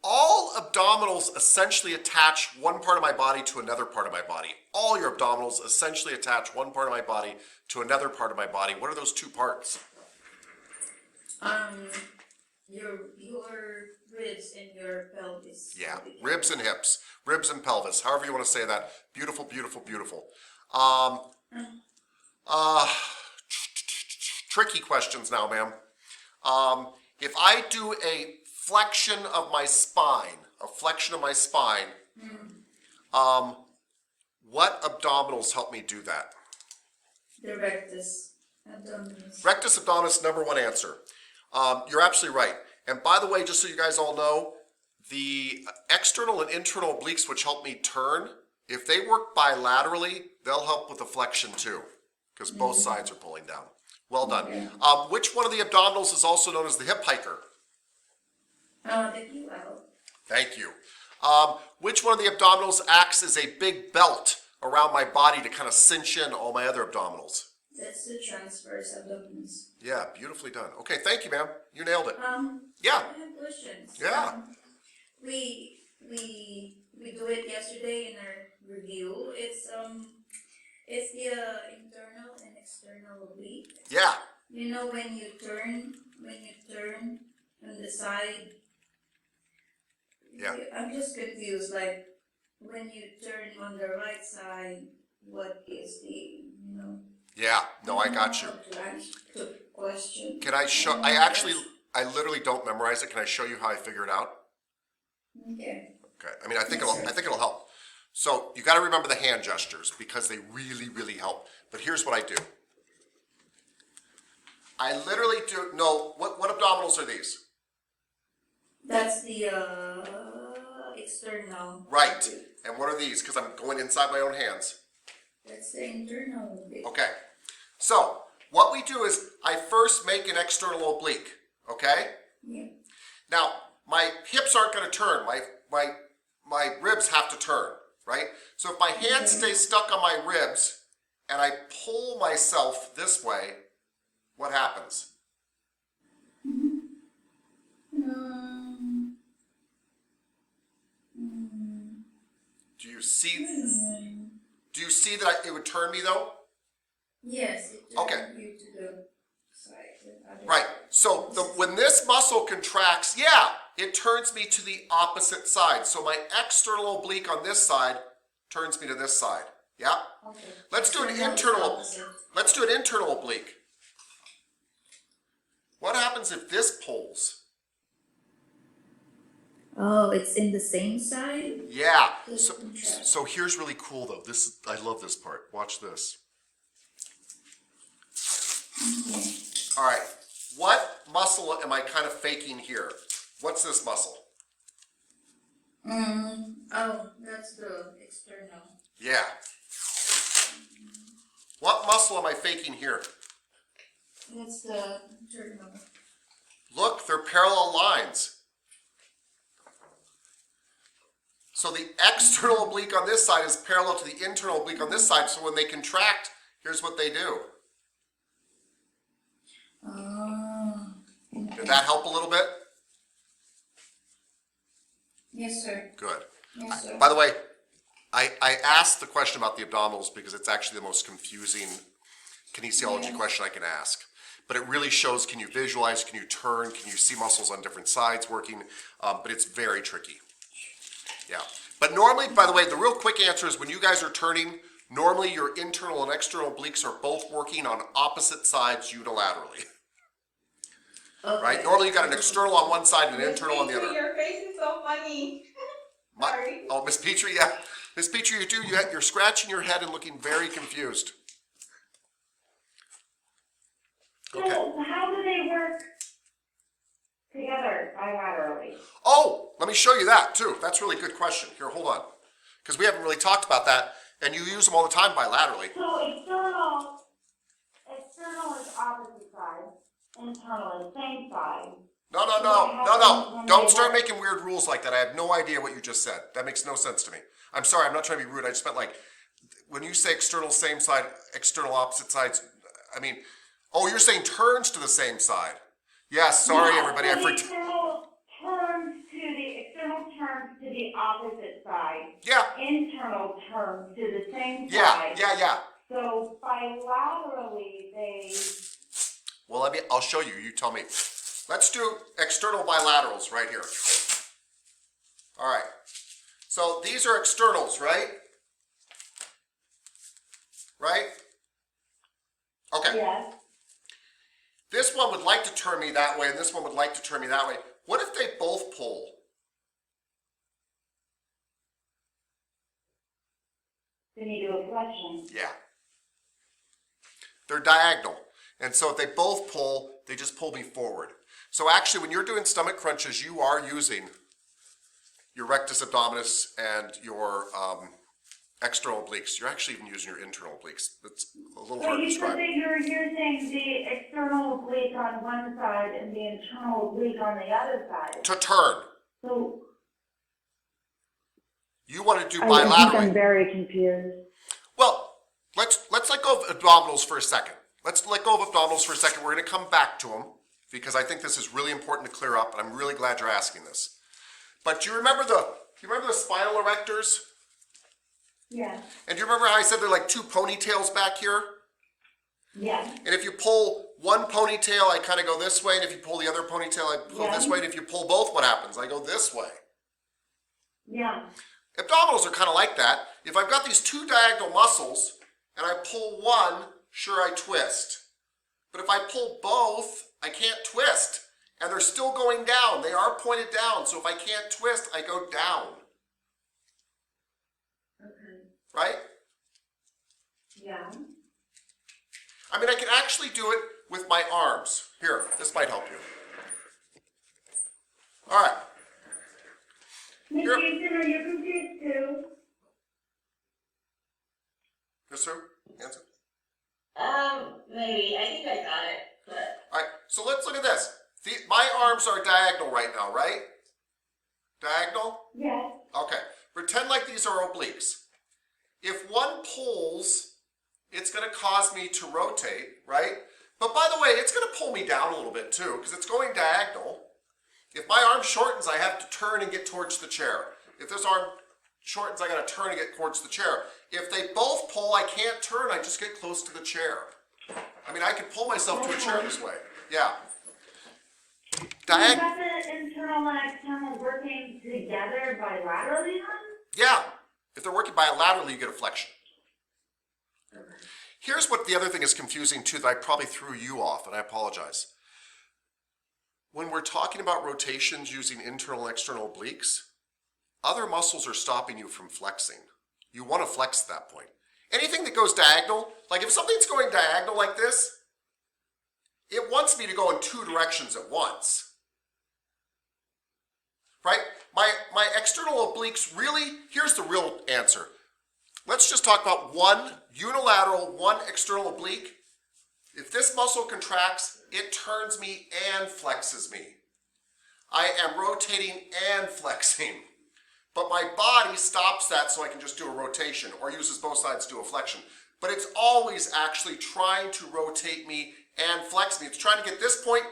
All abdominals essentially attach one part of my body to another part of my body. All your abdominals essentially attach one part of my body to another part of my body. What are those two parts? Your ribs and your pelvis. Yeah, ribs and hips, ribs and pelvis, however you want to say that. Beautiful, beautiful, beautiful. Tricky questions now, ma'am. If I do a flexion of my spine, what abdominals help me do that? The rectus abdominis. Rectus abdominis, number one answer. You're absolutely right. And by the way, just so you guys all know, the external and internal obliques, which help me turn, if they work bilaterally, they'll help with the flexion too, because both sides are pulling down. Well done. Which one of the abdominals is also known as the hip hiker? The QL. Thank you. Which one of the abdominals acts as a big belt around my body to kind of cinch in all my other abdominals? That's the transverse abdominis. Yeah, beautifully done. Okay, thank you, ma'am. You nailed it. I Yeah. have questions. Yeah. We do it yesterday in our review. It's the internal and external oblique. Yeah. You know when you turn on the side. Yeah. I'm just confused. Like when you turn on the right side, what is the Yeah. No, I got you. The question. Can I show? I literally don't memorize it. Can I show you how I figure it out? Okay. Okay. I mean, I think it'll help. So you got to remember the hand gestures because they really, really help. But here's what I do. I literally do. No, what abdominals are these? That's the external. Right. And what are these? Because I'm going inside my own hands. That's the internal oblique. Okay. So what we do is I first make an external oblique. Okay. Yeah. Now my hips aren't going to turn. My ribs have to turn. Right. So if my hand stays stuck on my ribs and I pull myself this way, what happens? Do you see? Do you see that it would turn me though? Yes, it Okay. turns you to the side. the other Right. side. So when this muscle contracts, yeah, it turns me to the opposite side. So my external oblique on this side turns me to this side. Yeah. Okay. Let's do an So now it's internal. opposite. Let's do an internal oblique. What happens if this pulls? Oh, it's in the same side? Yeah. Just contract. So here's really cool though. I love this part. Watch this. All right. What muscle am I kind of faking here? What's this muscle? Oh, that's the external. Yeah. What muscle am I faking here? That's the internal. Look, they're parallel lines. So the external oblique on this side is parallel to the internal oblique on this side. So when they contract, here's what they do. Oh. Did that help a little bit? Yes, sir. Good. Yes, sir. By the way, I asked the question about the abdominals because it's actually the most confusing kinesiology question I can ask. But it really shows, can you visualize, can you turn, can you see muscles on different sides working? But it's very tricky. Yeah. But normally, by the way, the real quick answer is when you guys are turning, normally your internal and external obliques are both working on opposite sides unilaterally. Okay. Right? Normally you got an external on one side and an internal on the other. Your face is so funny. Sorry. Oh, Miss Petrie, yeah. Miss Petrie, you're scratching your head and looking very confused. Okay. So how do they work together bilaterally? Oh, let me show you that too. That's a really good question. Here, hold on. Because we haven't really talked about that, and you use them all the time bilaterally. So external is opposite side, internal is same side. No. Don't start making weird rules like that. I have no idea what you just said. That makes no sense to me. I'm sorry, I'm not trying to be rude. I just meant like, when you say external same side, external opposite sides, I mean, oh, you're saying turns to the same side. Yes, sorry everybody, I forgot. External turns to the opposite side. Yeah. Internal turns to the same Yeah, side. yeah. So bilaterally they. Well, I'll show you. You tell me. Let's do external bilaterals right here. All right. So these are externals, right? Right? Okay. Yes. This one would like to turn me that way, and this one would like to turn me that way. What if they both pull? Then you do a flexion. Yeah. They're diagonal. And so if they both pull, they just pull me forward. So actually, when you're doing stomach crunches, you are using your rectus abdominis and your external obliques. You're actually even using your internal obliques. It's a little So hard to you describe. said that you're using the external oblique on one side and the internal oblique on the other side. To turn. So You want to do I think I'm bilaterally. very confused. Well, let's let go of abdominals for a second. Let's let go of abdominals for a second. We're going to come back to them because I think this is really important to clear up, and I'm really glad you're asking this. But do you remember the spinal erectors? Yeah. And do you remember how I said they're like two ponytails back here? Yeah. And if you pull one ponytail, I kind of go this way, and if you pull the other ponytail, I pull Yeah. this way, and if you pull both, what happens? I go this way. Yeah. Abdominals are kind of like that. If I've got these two diagonal muscles, and I pull one, sure, I twist. But if I pull both, I can't twist. And they're still going down. They are pointed down, so if I can't twist, I go down. Okay. Right? Yeah. I mean, I can actually do it with my arms. Here, this might help you. All right. Miss Here. Houston, are you confused too? Yes, sir? Answer. Maybe. I think I got it, but. All right, so let's look at this. My arms are diagonal right now, right? Diagonal? Yes. Okay. Pretend like these are obliques. If one pulls, it's going to cause me to rotate, right? But by the way, it's going to pull me down a little bit too, because it's going diagonal. If my arm shortens, I have to turn and get towards the chair. If this arm shortens, I gotta turn to get towards the chair. If they both pull, I can't turn, I just get close to the chair. I mean, I could pull myself to a chair this way. Yeah. Is that the internal and external working together bilaterally then? Yeah. If they're working bilaterally, you get a flexion. Here's what the other thing is confusing too that I probably threw you off, and I apologize. When we're talking about rotations using internal and external obliques, other muscles are stopping you from flexing. You want to flex at that point. Anything that goes diagonal, like if something's going diagonal like this, it wants me to go in two directions at once. Right? My external obliques really, here's the real answer. Let's just talk about one unilateral, one external oblique. If this muscle contracts, it turns me and flexes me. I am rotating and flexing. But my body stops that so I can just do a rotation, or uses both sides to do a flexion. But it's always actually trying to rotate me and flex me. It's trying to get this point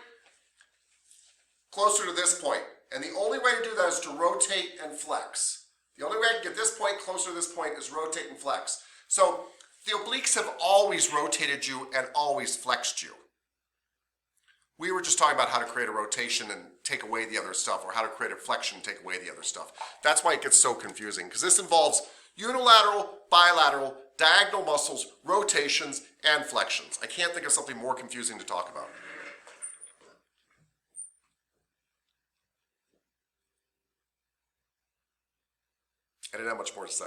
closer to this point. And the only way to do that is to rotate and flex. The only way I can get this point closer to this point is rotate and flex. So the obliques have always rotated you and always flexed you. We were just talking about how to create a rotation and take away the other stuff, or how to create a flexion and take away the other stuff. That's why it gets so confusing, because this involves unilateral, bilateral, diagonal muscles, rotations, and flexions. I can't think of something more confusing to talk about. I didn't have much more to say.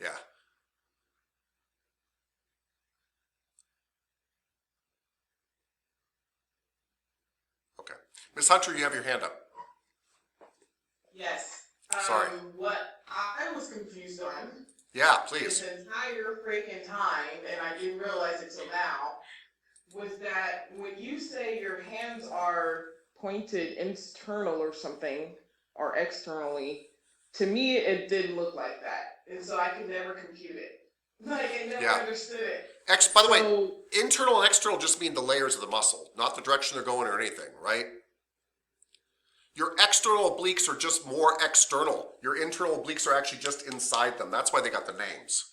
Yeah. Okay. Ms. Hunter, you have your hand up. Yes. Sorry. What I was confused on. Yeah, please. This entire freaking time, and I didn't realize it till now, was that when you say your hands are pointed internal or something, or externally, to me it didn't look like that. And so I could never compute it. Like, I never understood it. By the way, internal and external just mean the layers of the muscle, not the direction they're going or anything, right? Your external obliques are just more external. Your internal obliques are actually just inside them. That's why they got the names.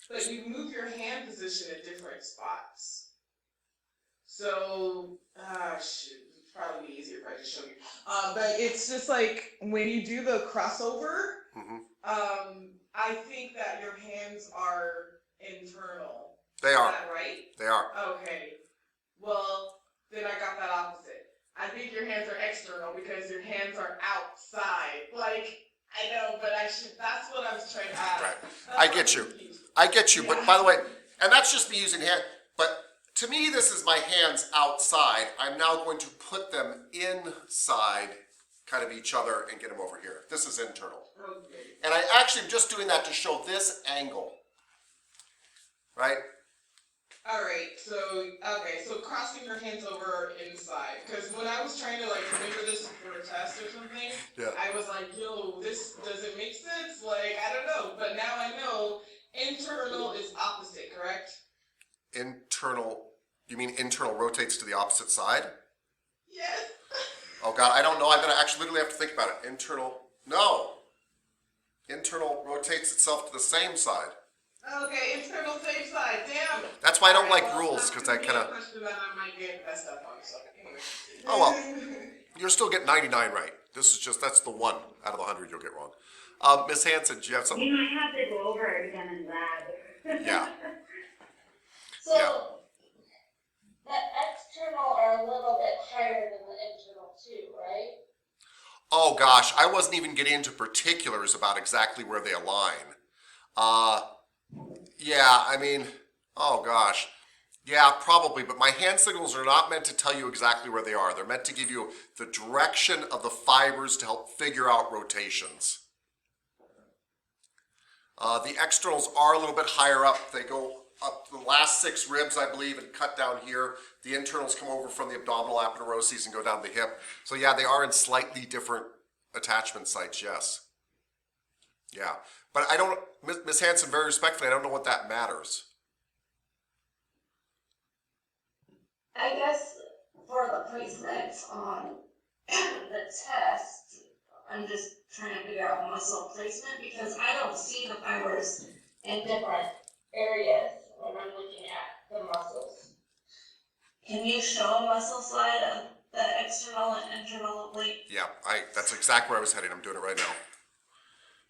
But you move your hand position at different spots. So, shoot, it'd probably be easier if I just show you. But it's just like when you do the crossover, I think that your hands are internal. They are. Is that right? They are. Okay. Well, then I got that opposite. I think your hands are external because your hands are outside. Like, I know, but that's what I was trying to add. Right. I get you. I get you. But by the way, and that's just me using hand, but to me, this is my hands outside. I'm now going to put them inside kind of each other and get them over here. This is internal. Okay. And I actually am just doing that to show this angle. Right? Alright, so crossing your hands over inside. Because when I was trying to remember this for a test or something, I was like, yo, this doesn't make sense. Like, I don't know. But now I know internal is opposite, correct? Internal, you mean internal rotates to the opposite side? Yes. Oh God, I don't know. I'm gonna actually literally have to think about it. Internal, no. Internal rotates itself to the same side. Okay, internal same side. Damn. That's why I don't like rules, because I kind of. Question that I might get messed up on. So anyway. Oh well, you're still getting 99 right. This is just that's the one out of the 100 you'll get wrong. Miss Hanson, do you have something? You might have to go over it again in that. Yeah. So, the external are a little bit higher than the internal too, right? Oh gosh, I wasn't even getting into particulars about exactly where they align. Yeah, I mean, oh gosh. Yeah, probably, but my hand signals are not meant to tell you exactly where they are. They're meant to give you the direction of the fibers to help figure out rotations. The externals are a little bit higher up. They go up the last 6 ribs, I believe, and cut down here. The internals come over from the abdominal aponeuroses and go down the hip. So yeah, they are in slightly different attachment sites, yes. Yeah, but I don't, Ms. Hanson, very respectfully, I don't know what that matters. I guess for the placements on the test, I'm just trying to figure out muscle placement because I don't see the fibers in different areas when I'm looking at the muscles. Can you show a muscle slide of the external and internal oblique? Yeah, that's exactly where I was heading. I'm doing it right now.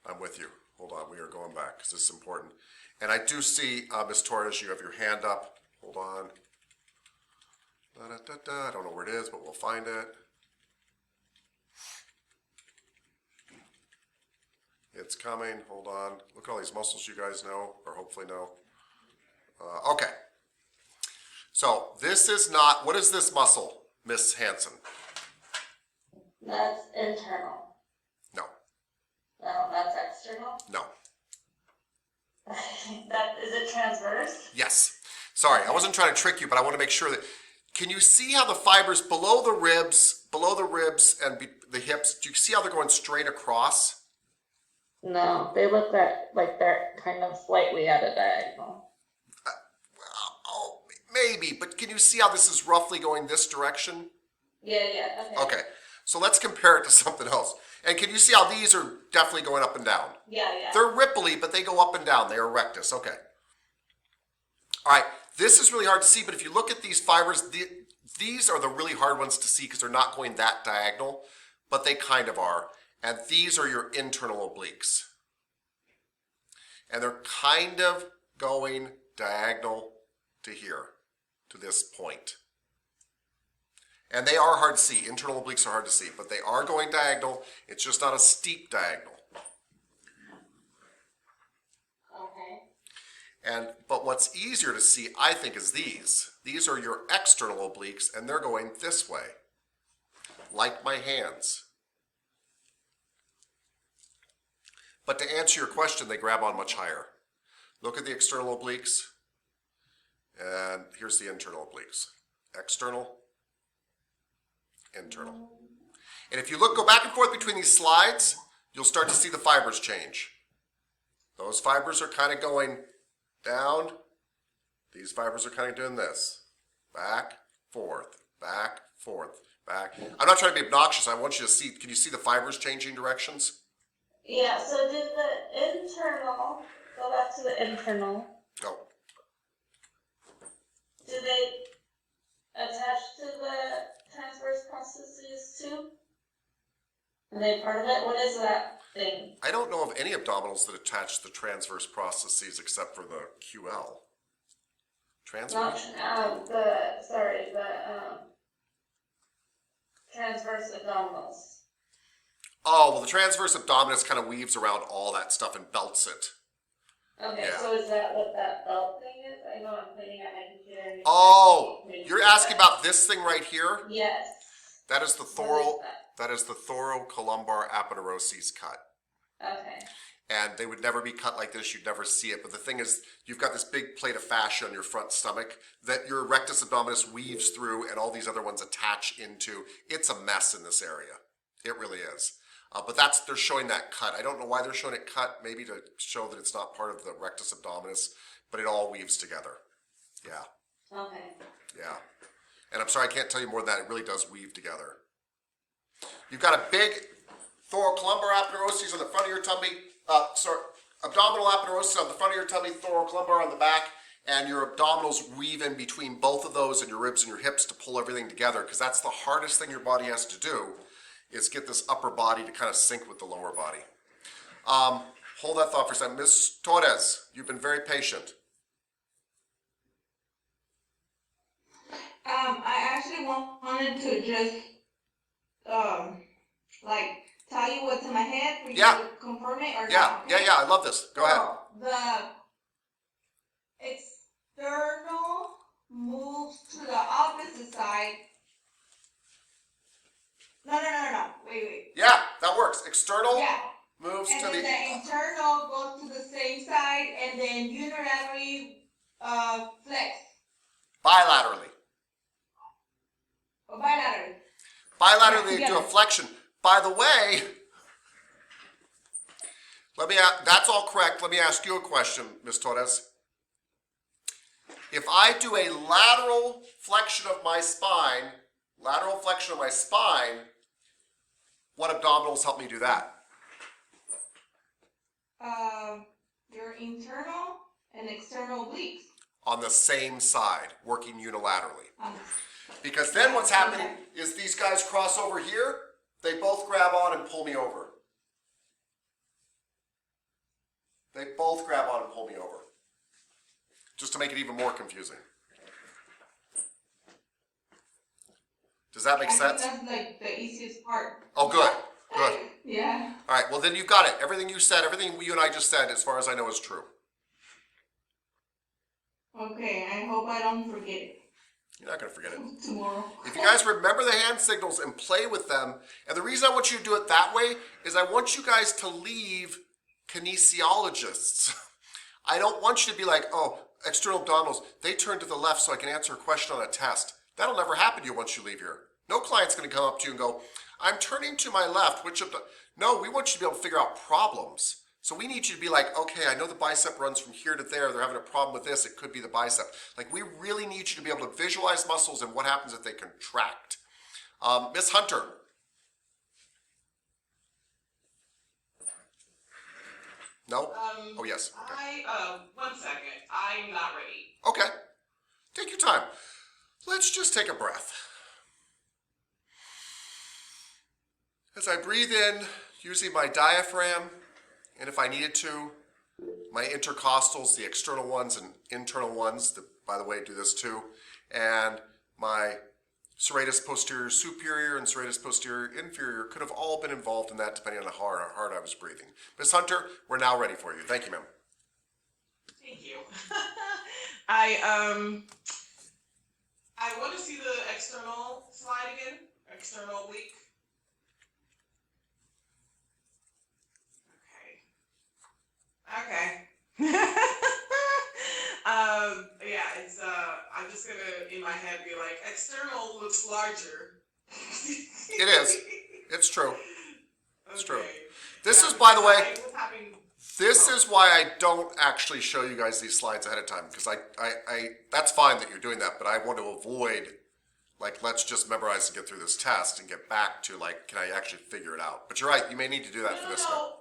I'm with you. Hold on, we are going back because this is important. And I do see, Ms. Torres, you have your hand up. Hold on. I don't know where it is, but we'll find it. It's coming. Hold on. Look at all these muscles you guys know, or hopefully know. Okay. So this is not, what is this muscle, Miss Hanson? That's internal. No. No, that's external. No. That is it transverse? Yes. Sorry, I wasn't trying to trick you, but I want to make sure that, can you see how the fibers below the ribs and the hips, do you see how they're going straight across? No, they look like they're kind of slightly at a diagonal. Oh, maybe, but can you see how this is roughly going this direction? Yeah, okay. Okay, so let's compare it to something else. And can you see how these are definitely going up and down? Yeah. They're ripply, but they go up and down. They are rectus. Okay. All right. This is really hard to see, but if you look at these fibers, these are the really hard ones to see because they're not going that diagonal, but they kind of are. And these are your internal obliques. And they're kind of going diagonal to here, to this point. And they are hard to see. Internal obliques are hard to see, but they are going diagonal. It's just not a steep diagonal. Okay. But what's easier to see, I think, is these. These are your external obliques, and they're going this way, like my hands. But to answer your question, they grab on much higher. Look at the external obliques, and here's the internal obliques. External, internal. And if you go back and forth between these slides, you'll start to see the fibers change. Those fibers are kind of going down. These fibers are kind of doing this. Back, forth, back, forth, back. I'm not trying to be obnoxious. I want you to see, can you see the fibers changing directions? Yeah, so did the internal, go back to the internal, Go. do they attach to the transverse processes too? Are they part of it? What is that thing? I don't know of any abdominals that attach the transverse processes except for the QL. Transverse? Not, transverse abdominals. Oh, well, the transverse abdominis kind of weaves around all that stuff and belts it. Okay, Yeah. so is that what that belt thing is? I know I'm pointing at my computer. Oh, you're asking about this thing right here? Yes. That is the that is the thoracolumbar aponeurosis cut. Okay. And they would never be cut like this. You'd never see it. But the thing is, you've got this big plate of fascia on your front stomach that your rectus abdominis weaves through and all these other ones attach into. It's a mess in this area. It really is. But they're showing that cut. I don't know why they're showing it cut, maybe to show that it's not part of the rectus abdominis, but it all weaves together. Yeah. Okay. Yeah. And I'm sorry, I can't tell you more than that. It really does weave together. You've got a big thoracolumbar aponeurosis on the front of your tummy, abdominal aponeurosis on the front of your tummy, thoracolumbar on the back, and your abdominals weave in between both of those and your ribs and your hips to pull everything together, because that's the hardest thing your body has to do, is get this upper body to kind of sync with the lower body. Hold that thought for a second. Ms. Torres, you've been very patient. I actually wanted to just, tell you what's in my head for you to confirm it or not. Yeah, I love this. Go ahead. The external moves to the opposite side. No. Wait. Yeah, that works. External moves And to then the... the internal goes to the same side and then unilaterally flex. Bilaterally. Or bilaterally. Bilaterally Yeah, do a flexion. By the way, that's all correct. Let me ask you a question, Ms. Torres. If I do a lateral flexion of my spine, what abdominals help me do that? Your internal and external obliques. On the same side, working unilaterally. Um, Because then what's happening is these guys cross over here, they both grab on and pull me over. They both grab on and pull me over. Just to make it even more confusing. Does that make sense? I think that's like the easiest part. Oh, good, good. Yeah. All right, well then you've got it. Everything you said, everything you and I just said, as far as I know, is true. Okay, I hope I don't forget it You're not going to forget it. tomorrow. If you guys remember the hand signals and play with them, and the reason I want you to do it that way is I want you guys to leave kinesiologists. I don't want you to be like, oh, external abdominals, they turn to the left so I can answer a question on a test. That'll never happen to you once you leave here. No client's going to come up to you and go, I'm turning to my left. Which of the... No, we want you to be able to figure out problems. So we need you to be like, okay, I know the bicep runs from here to there. They're having a problem with this. It could be the bicep. Like, we really need you to be able to visualize muscles and what happens if they contract. Miss Hunter. No? Oh, yes. Okay. One second. I'm not ready. Okay. Take your time. Let's just take a breath. As I breathe in, using my diaphragm, and if I needed to, my intercostals, the external ones and internal ones, that, by the way, do this too, and my serratus posterior superior and serratus posterior inferior could have all been involved in that depending on how hard I was breathing. Ms. Hunter, we're now ready for you. Thank you, ma'am. Thank you. I want to see the external slide again. External oblique. Okay. Yeah, it's I'm just gonna in my head be like, external looks larger. It is. It's true. It's true. Okay. This Yeah, is, by the I way, was having- this is why I don't actually show you guys these slides ahead of time, because I that's fine that you're doing that, but I want to avoid, like, let's just memorize and get through this test and get back to, like, can I actually figure it out? But you're right, you may need to do that for this one.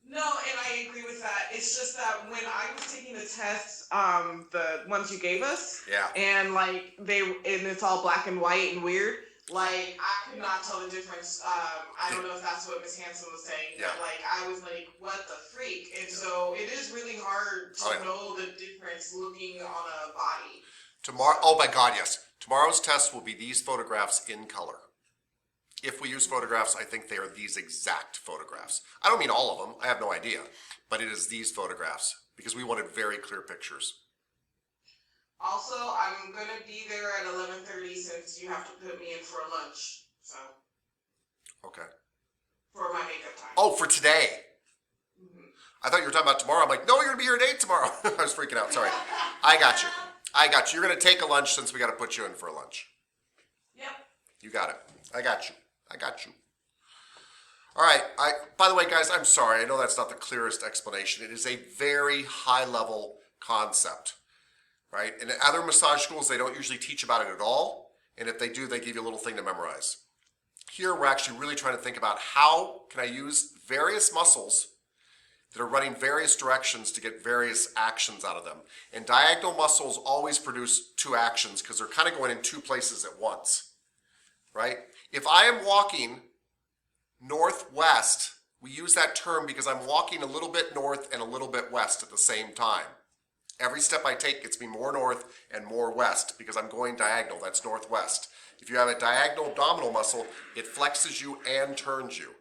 No, and I agree with that. It's just that when I was taking the tests, the ones you gave us, Yeah. and like and it's all black and white and weird. Like, I could not tell the difference. I don't know if that's what Miss Hanson was saying. Yeah. But like, I was like, what the freak? And so it is really hard to Oh, yeah. know the difference looking on a body. Tomorrow, oh my God, yes. Tomorrow's test will be these photographs in color. If we use photographs, I think they are these exact photographs. I don't mean all of them, I have no idea, but it is these photographs because we wanted very clear pictures. Also, I'm gonna be there at 11:30 since you have to put me in for lunch. So Okay. for my makeup time. Oh, for today. I thought you were talking about tomorrow. I'm like, no, you're gonna be here at 8 tomorrow. I was freaking out, sorry. I got you. I got you. You're gonna take a lunch since we gotta put you in for a lunch. Yep. You got it. I got you. I got you. All right. By the way, guys, I'm sorry. I know that's not the clearest explanation. It is a very high-level concept, right? In other massage schools, they don't usually teach about it at all. And if they do, they give you a little thing to memorize. Here, we're actually really trying to think about how can I use various muscles that are running various directions to get various actions out of them. And diagonal muscles always produce two actions because they're kind of going in two places at once, right? If I am walking northwest, we use that term because I'm walking a little bit north and a little bit west at the same time. Every step I take gets me more north and more west because I'm going diagonal, that's northwest. If you have a diagonal abdominal muscle, it flexes you and turns you.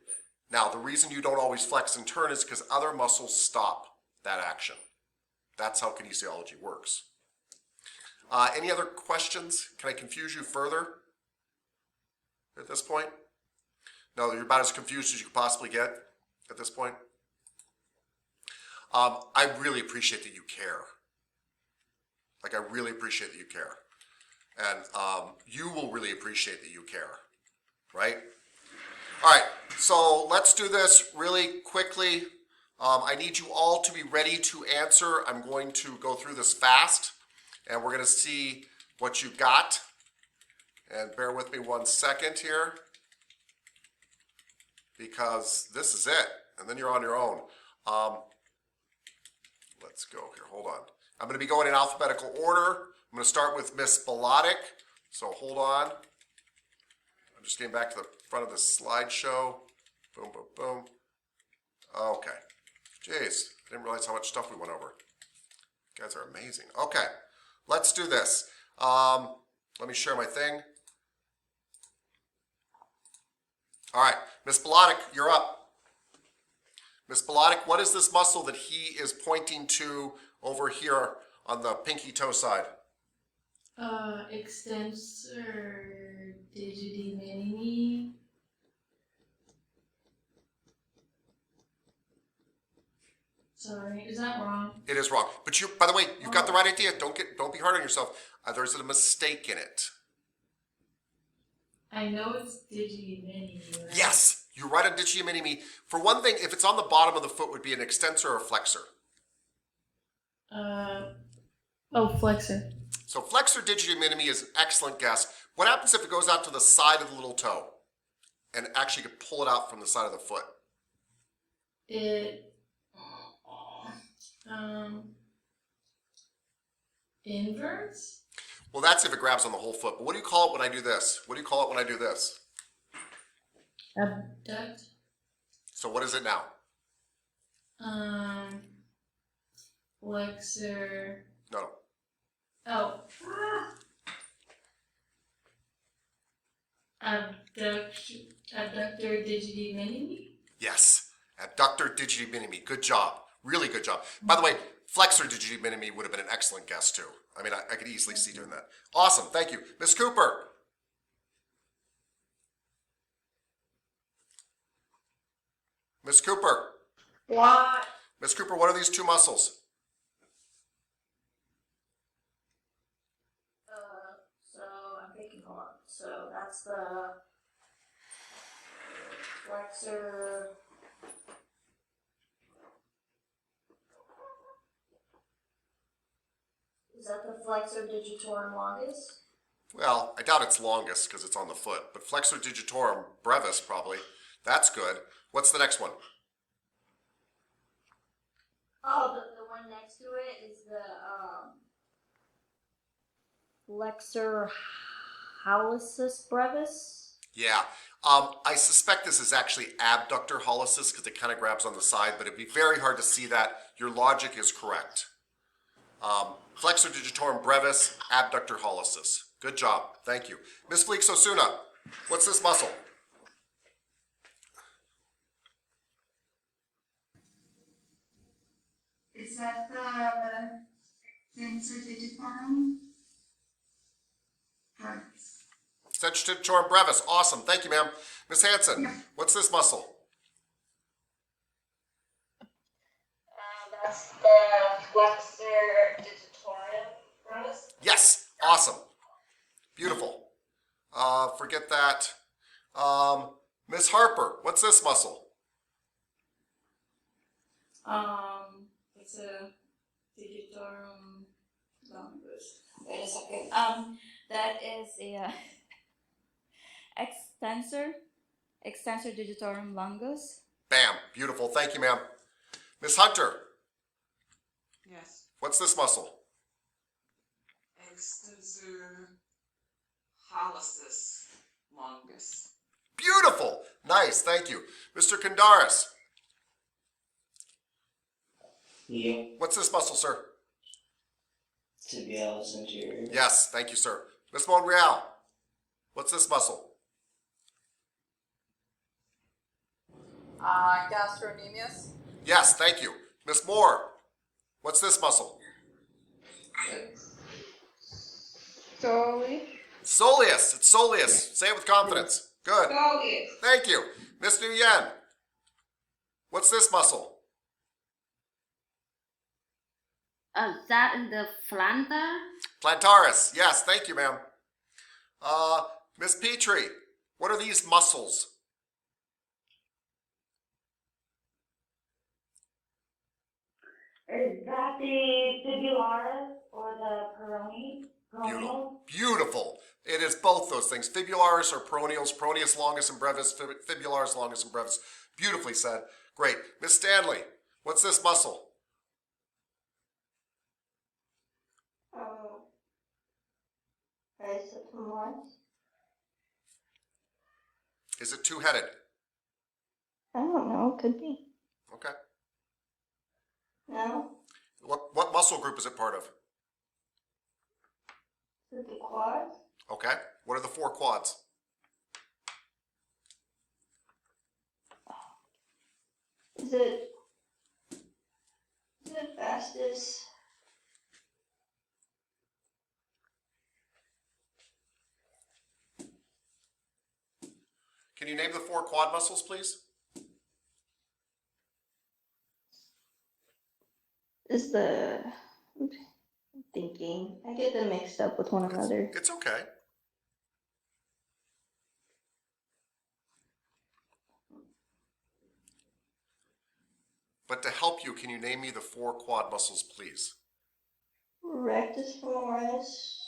Now, the reason you don't always flex and turn is because other muscles stop that action. That's how kinesiology works. Any other questions? Can I confuse you further at this point? No, you're about as confused as you could possibly get at this point. I really appreciate that you care. Like, I really appreciate that you care. And you will really appreciate that you care, right? All right, so let's do this really quickly. I need you all to be ready to answer. I'm going to go through this fast, and we're going to see what you got. And bear with me 1 second here. because this is it, and then you're on your own. Let's go here, hold on. I'm gonna be going in alphabetical order. I'm gonna start with Miss Bolotic, so hold on. I'm just getting back to the front of the slideshow. Boom, boom, boom. Okay. Jeez, I didn't realize how much stuff we went over. You guys are amazing. Okay, let's do this. Let me share my thing. All right, Miss Bolotic, you're up. Miss Bolotic, what is this muscle that he is pointing to over here on the pinky toe side? Extensor digiti minimi. Sorry, is that wrong? It is wrong. But you, by the way, you've got the right idea. Don't be hard on yourself. There's a mistake in it. I know it's digiti minimi, right? Yes, you're right on digiti minimi. For one thing, if it's on the bottom of the foot, would be an extensor or flexor. Flexor. So flexor digiti minimi is an excellent guess. What happens if it goes out to the side of the little toe and actually could pull it out from the side of the foot? It inverts? Well, that's if it grabs on the whole foot. But what do you call it when I do this? What do you call it when I do this? Abduct? So what is it now? Flexor. No. Oh. Abductor digiti minimi? Yes. Abductor digiti minimi. Good job. Really good job. By the way, flexor digiti minimi would have been an excellent guess too. I mean, I could easily see doing that. Awesome. Thank you. Miss Cooper. Miss Cooper. What? Miss Cooper, what are these two muscles? So I'm thinking hard. So that's the flexor. Is that the flexor digitorum longus? Well, I doubt it's longest because it's on the foot, but flexor digitorum brevis probably. That's good. What's the next one? Oh, the one next to it is the flexor hallucis brevis. Yeah. I suspect this is actually abductor hallucis because it kind of grabs on the side, but it'd be very hard to see that. Your logic is correct. Flexor digitorum brevis, abductor hallucis. Good job. Thank you. Miss Fleeks Osuna, what's this muscle? Is that the extensor digitorum? Extensor digitorum brevis. Awesome. Thank you, ma'am. Miss Hanson, what's this muscle? That's the flexor digitorum brevis. Yes. Awesome. Beautiful. Forget that. Miss Harper, what's this muscle? It's a digitorum longus. Wait a second. That is a extensor digitorum longus. Bam. Beautiful. Thank you, ma'am. Miss Hunter, Yes. what's this muscle? Extensor hallucis longus. Beautiful. Nice. Thank you. Mr. Kondaris, Yeah. what's this muscle, sir? Tibialis anterior. Yes. Thank you, sir. Miss Monreal, what's this muscle? Gastrocnemius. Yes. Thank you. Miss Moore, what's this muscle? Soleus. Soleus. It's soleus. Say it with confidence. Good. Soleus. Thank you. Miss Nguyen, what's this muscle? That in the plantar. Plantaris. Yes. Thank you, ma'am. Miss Petrie, what are these muscles? Is that the fibularis or the peroneal? Beautiful. It is both those things. Fibularis or peroneals, peroneus longus and brevis, fibularis longus and brevis. Beautifully said. Great. Miss Stanley, what's this muscle? Biceps femoris. Is it two-headed? I don't know, could be. Okay. No? What muscle group is it part of? Is it the quads? Okay. What are the 4 quads? Is it vastus? Can you name the 4 quad muscles, please? Is the I'm thinking. I get them mixed up with one another. It's okay. But to help you, can you name me the 4 quad muscles, please? Rectus femoris,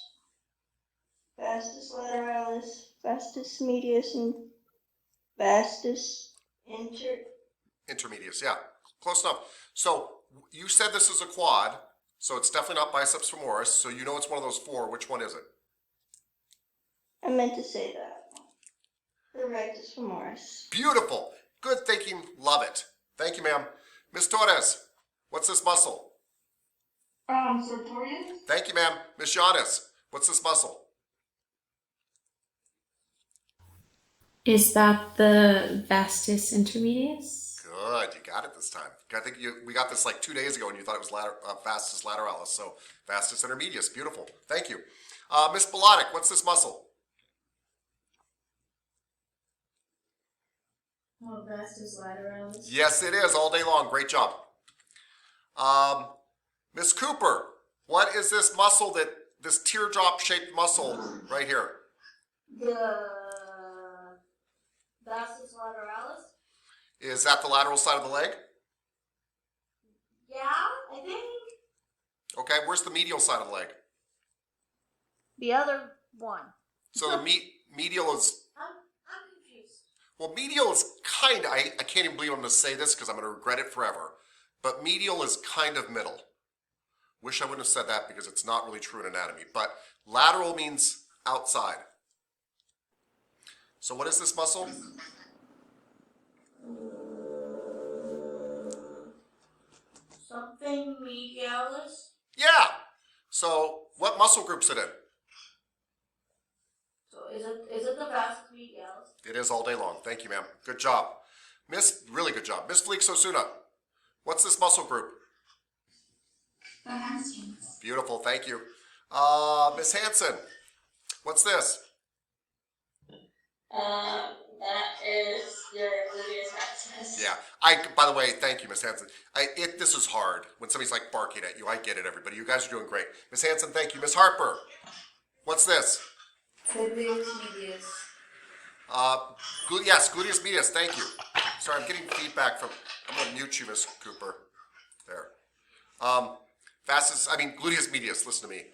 vastus lateralis, vastus medius, and vastus Intermedius, yeah. Close enough. So you said this is a quad, so it's definitely not biceps femoris, so you know it's one of those 4. Which one is it? I meant to say that. The rectus femoris. Beautiful. Good thinking. Love it. Thank you, ma'am. Miss Torres, what's this muscle? Sartorius? Thank you, ma'am. Miss Giannis, what's this muscle? Is that the vastus intermedius? Good. You got it this time. I think we got this like 2 days ago and you thought it was vastus lateralis, so vastus intermedius. Beautiful. Thank you. Miss Bilotic, what's this muscle? Oh, vastus lateralis. Yes, it is all day long. Great job. Miss Cooper, what is this muscle this teardrop-shaped muscle right here? The vastus lateralis? Is that the lateral side of the leg? Yeah, I think. Okay, where's the medial side of the leg? The other one. So the medial is, I'm confused. well, medial is kind of, I can't even believe I'm going to say this because I'm going to regret it forever, but medial is kind of middle. Wish I wouldn't have said that because it's not really true in anatomy, but lateral means outside. So what is this muscle? Something medialis? Yeah! So what muscle group's it in? So is it the vastus medialis? It is all day long. Thank you, ma'am. Good job. Really good job. Miss Fleek Osuna, what's this muscle group? The hamstrings. Beautiful, thank you. Miss Hanson, what's this? That is your gluteus maximus. Yeah, by the way, thank you, Miss Hanson. This is hard when somebody's like barking at you. I get it, everybody. You guys are doing great. Miss Hanson, thank you. Miss Harper, what's this? Gluteus medius. Yes, gluteus medius, thank you. Sorry, I'm getting feedback from, I'm going to mute you, Miss Cooper. There. Gluteus medius, listen to me.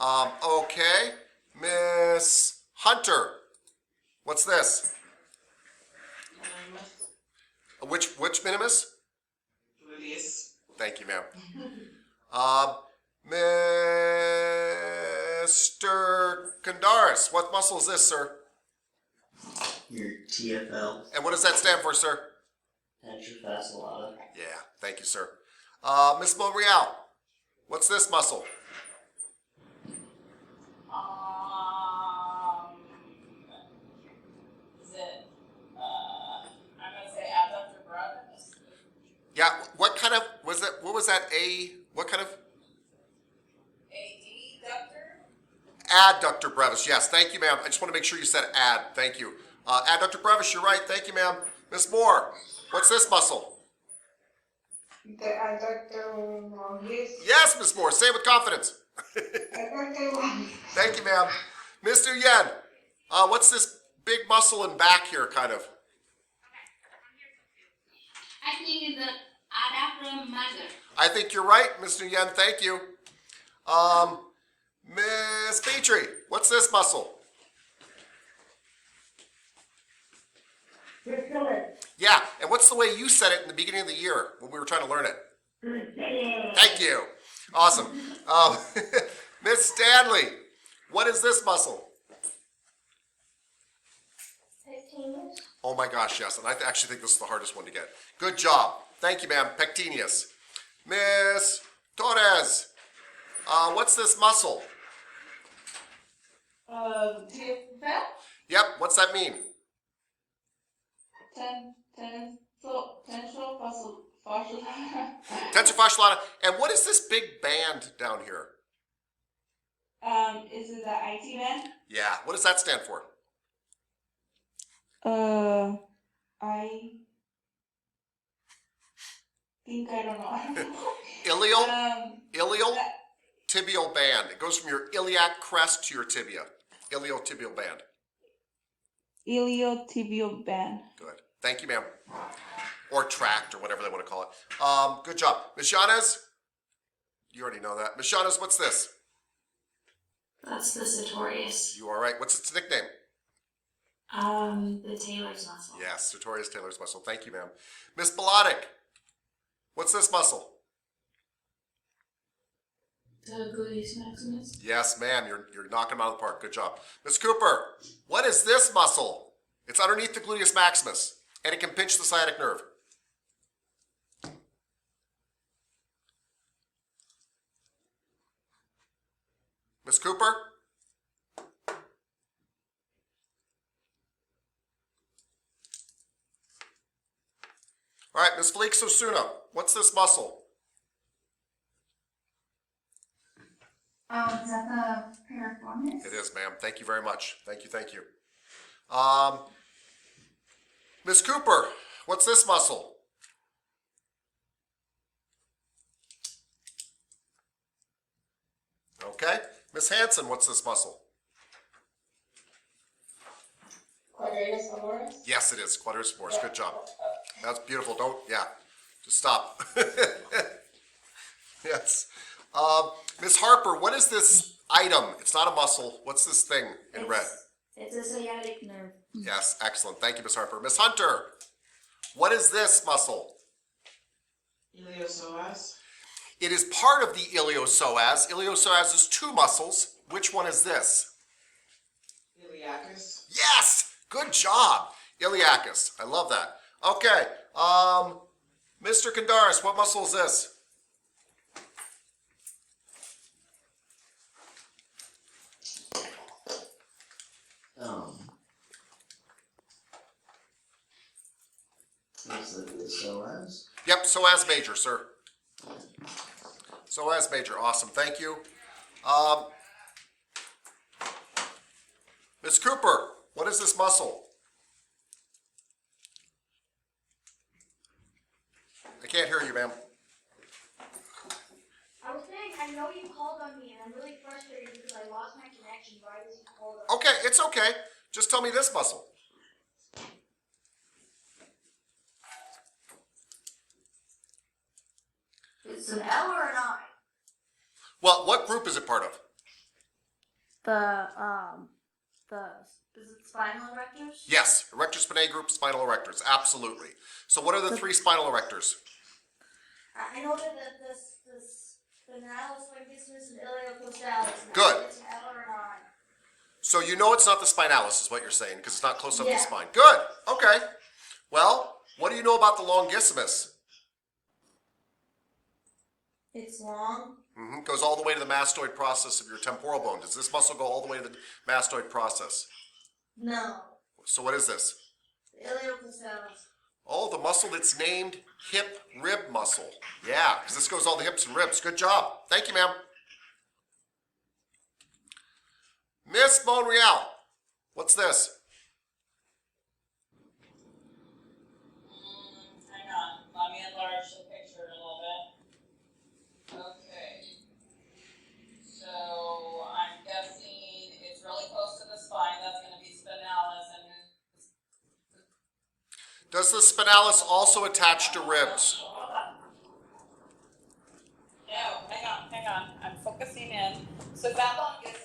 Okay, Miss Hunter, what's this? Which minimus? Gluteus. Thank you, ma'am. Mr. Kandaris, what muscle is this, sir? Your TFL. And what does that stand for, sir? Tetrafasciolata. Yeah, thank you, sir. Miss Monreal, what's this muscle? Is it, I'm gonna say adductor brevis. Yeah, what kind of, what was that, what kind of? Adductor brevis, yes, thank you, ma'am. I just want to make sure you said ad, thank you. Adductor brevis, you're right, thank you, ma'am. Miss Moore, what's this muscle? The adductor longus. Yes, Miss Moore, say it with confidence. Adductor longus. Thank you, ma'am. Mr. Yen, what's this big muscle in back here, kind of? I think it's the adductor major. I think you're right, Mr. Yen, thank you. Miss Petrie, what's this muscle? Yeah, and what's the way you said it in the beginning of the year when we were trying to learn it? Thank you. Awesome. Miss Stanley, what is this muscle? Pectineus. Oh my gosh, yes, and I actually think this is the hardest one to get. Good job. Thank you, ma'am. Pectineus. Miss Torres, what's this muscle? TFL? Yep, what's that mean? Tensile fascial. Tensor fasciolata. And what is this big band down here? Is it the IT band? Yeah, what does that stand for? I think I don't know. Ilial tibial band. It goes from your iliac crest to your tibia. Iliotibial band. Iliotibial band. Good. Thank you, ma'am. Or tract, or whatever they want to call it. Good job. Ms. Yanez? You already know that. Ms. Yanez, what's this? That's the sartorius. You are right. What's its nickname? The Taylor's muscle. Yes, sartorius Taylor's muscle. Thank you, ma'am. Miss Bilotic, what's this muscle? The gluteus maximus. Yes, ma'am. You're knocking them out of the park. Good job. Miss Cooper, what is this muscle? It's underneath the gluteus maximus, and it can pinch the sciatic nerve. Miss Cooper? All right, Miss Felix Osuna, what's this muscle? Is that the piriformis? It is, ma'am. Thank you very much. Thank you, thank you. Miss Cooper, what's this muscle? Okay. Miss Hanson, what's this muscle? Quadratus femoris? Yes, it is. Quadratus femoris. Good job. That's beautiful. Don't, yeah. Just stop. Yes. Miss Harper, what is this item? It's not a muscle. What's this thing in red? It's a sciatic nerve. Yes, excellent. Thank you, Miss Harper. Miss Hunter, what is this muscle? Iliopsoas. It is part of the iliopsoas. Iliopsoas is two muscles. Which one is this? Iliacus. Yes! Good job. Iliacus. I love that. Okay. Mr. Kandaris, what muscle is this? Is it the psoas? Yep, psoas major, sir. Psoas major. Awesome. Thank you. Miss Cooper, what is this muscle? I can't hear you, ma'am. I was saying, I know you called on me, and I'm really frustrated because I lost my connection right as you called on me. Okay, it's okay. Just tell me this muscle. It's an L or an I? Well, what group is it part of? Is it spinal erectors? Yes, erector spinae group, spinal erectors. Absolutely. So what are the three spinal erectors? I know that the spinalis, longissimus, and iliocostalis. Good. It's an L or an I. So you know it's not the spinalis is what you're saying because it's not close up to Yeah. the spine. Good. Okay. Well, what do you know about the longissimus? It's long. Goes all the way to the mastoid process of your temporal bone. Does this muscle go all the way to the mastoid process? No. So what is this? The iliocostalis. Oh, the muscle that's named hip rib muscle. Yeah, because this goes all the hips and ribs. Good job. Thank you, ma'am. Miss Monreal, what's this? Hang on, let me enlarge the picture a little bit. Okay. So I'm guessing it's really close to the spine. That's going to be spinalis, and Does the spinalis also attach to ribs? no, hang on. I'm focusing in. So is that longissimus?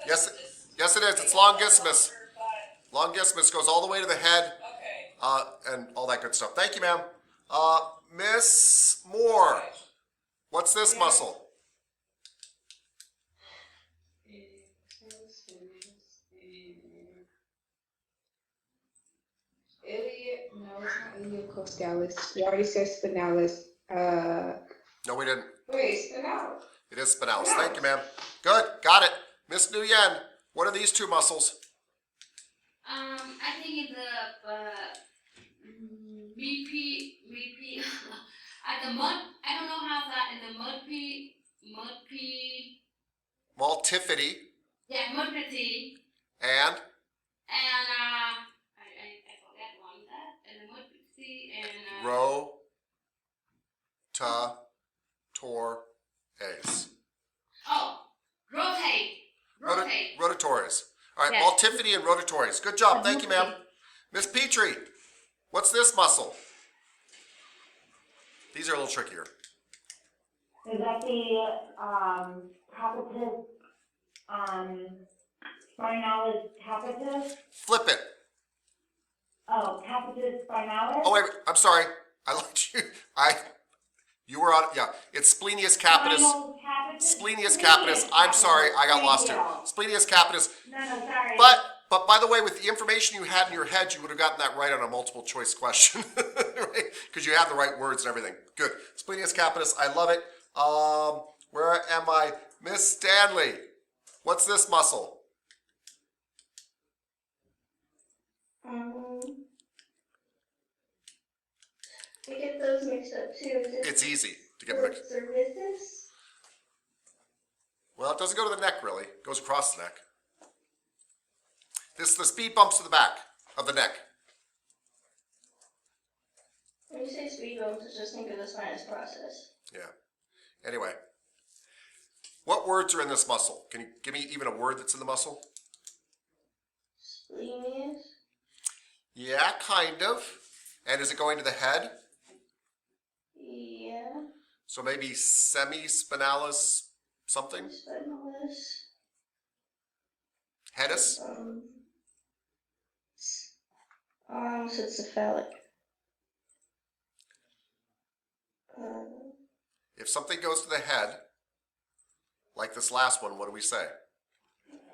Yes, yes it is. It's longissimus. Longissimus goes all the way to the head. Okay. and all that good stuff. Thank you, ma'am. Miss Moore, what's this muscle? No, it's not iliocostalis. You already said spinalis. No, we didn't. Wait, spinalis. It is spinalis. Thank you, ma'am. Good, got it. Miss Nguyen, what are these two muscles? I think it's VP, at the mud, I don't know how that, in the mud P, Multifidi yeah, mudpity, and I forgot one, that, and the mudpity, and, Rototores. oh, rotate. Rototores. All right, Yes. Multifidi and rototores. Good job. Thank you, ma'am. Miss Petrie, what's this muscle? These are a little trickier. Is that the, capitis, spinalis capitis? Flip it. Oh, capitis spinalis? Oh, wait, I'm sorry. I looked you. You were on, yeah. It's splenius capitis. Spinal capitis? Splenius capitis. I'm sorry, I got Thank lost you. here. Splenius capitis. No, sorry. But by the way, with the information you had in your head, you would have gotten that right on a multiple choice question, right? Because you had the right words and everything. Good. Splenius capitis. I love it. Where am I? Miss Stanley. What's this muscle? I get those mixed up too. It's easy to get mixed. Cervicis? Well, it doesn't go to the neck really. It goes across the neck. The speed bumps to the back of the neck. When you say speed bumps, I just think of the sinus process. Yeah. Anyway. What words are in this muscle? Can you give me even a word that's in the muscle? Splenius? Yeah, kind of. And is it going to the head? Yeah. So maybe semispinalis something? Spinalis. Hedis? So it's cephalic. If something goes to the head, like this last one, what do we say?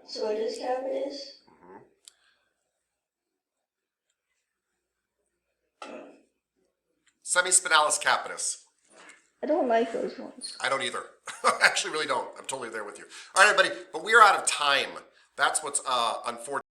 So it is capitis? Semispinalis capitis. I don't like those ones. I don't either. I actually really don't. I'm totally there with you. All right, everybody, but we are out of time. That's what's unfortunate.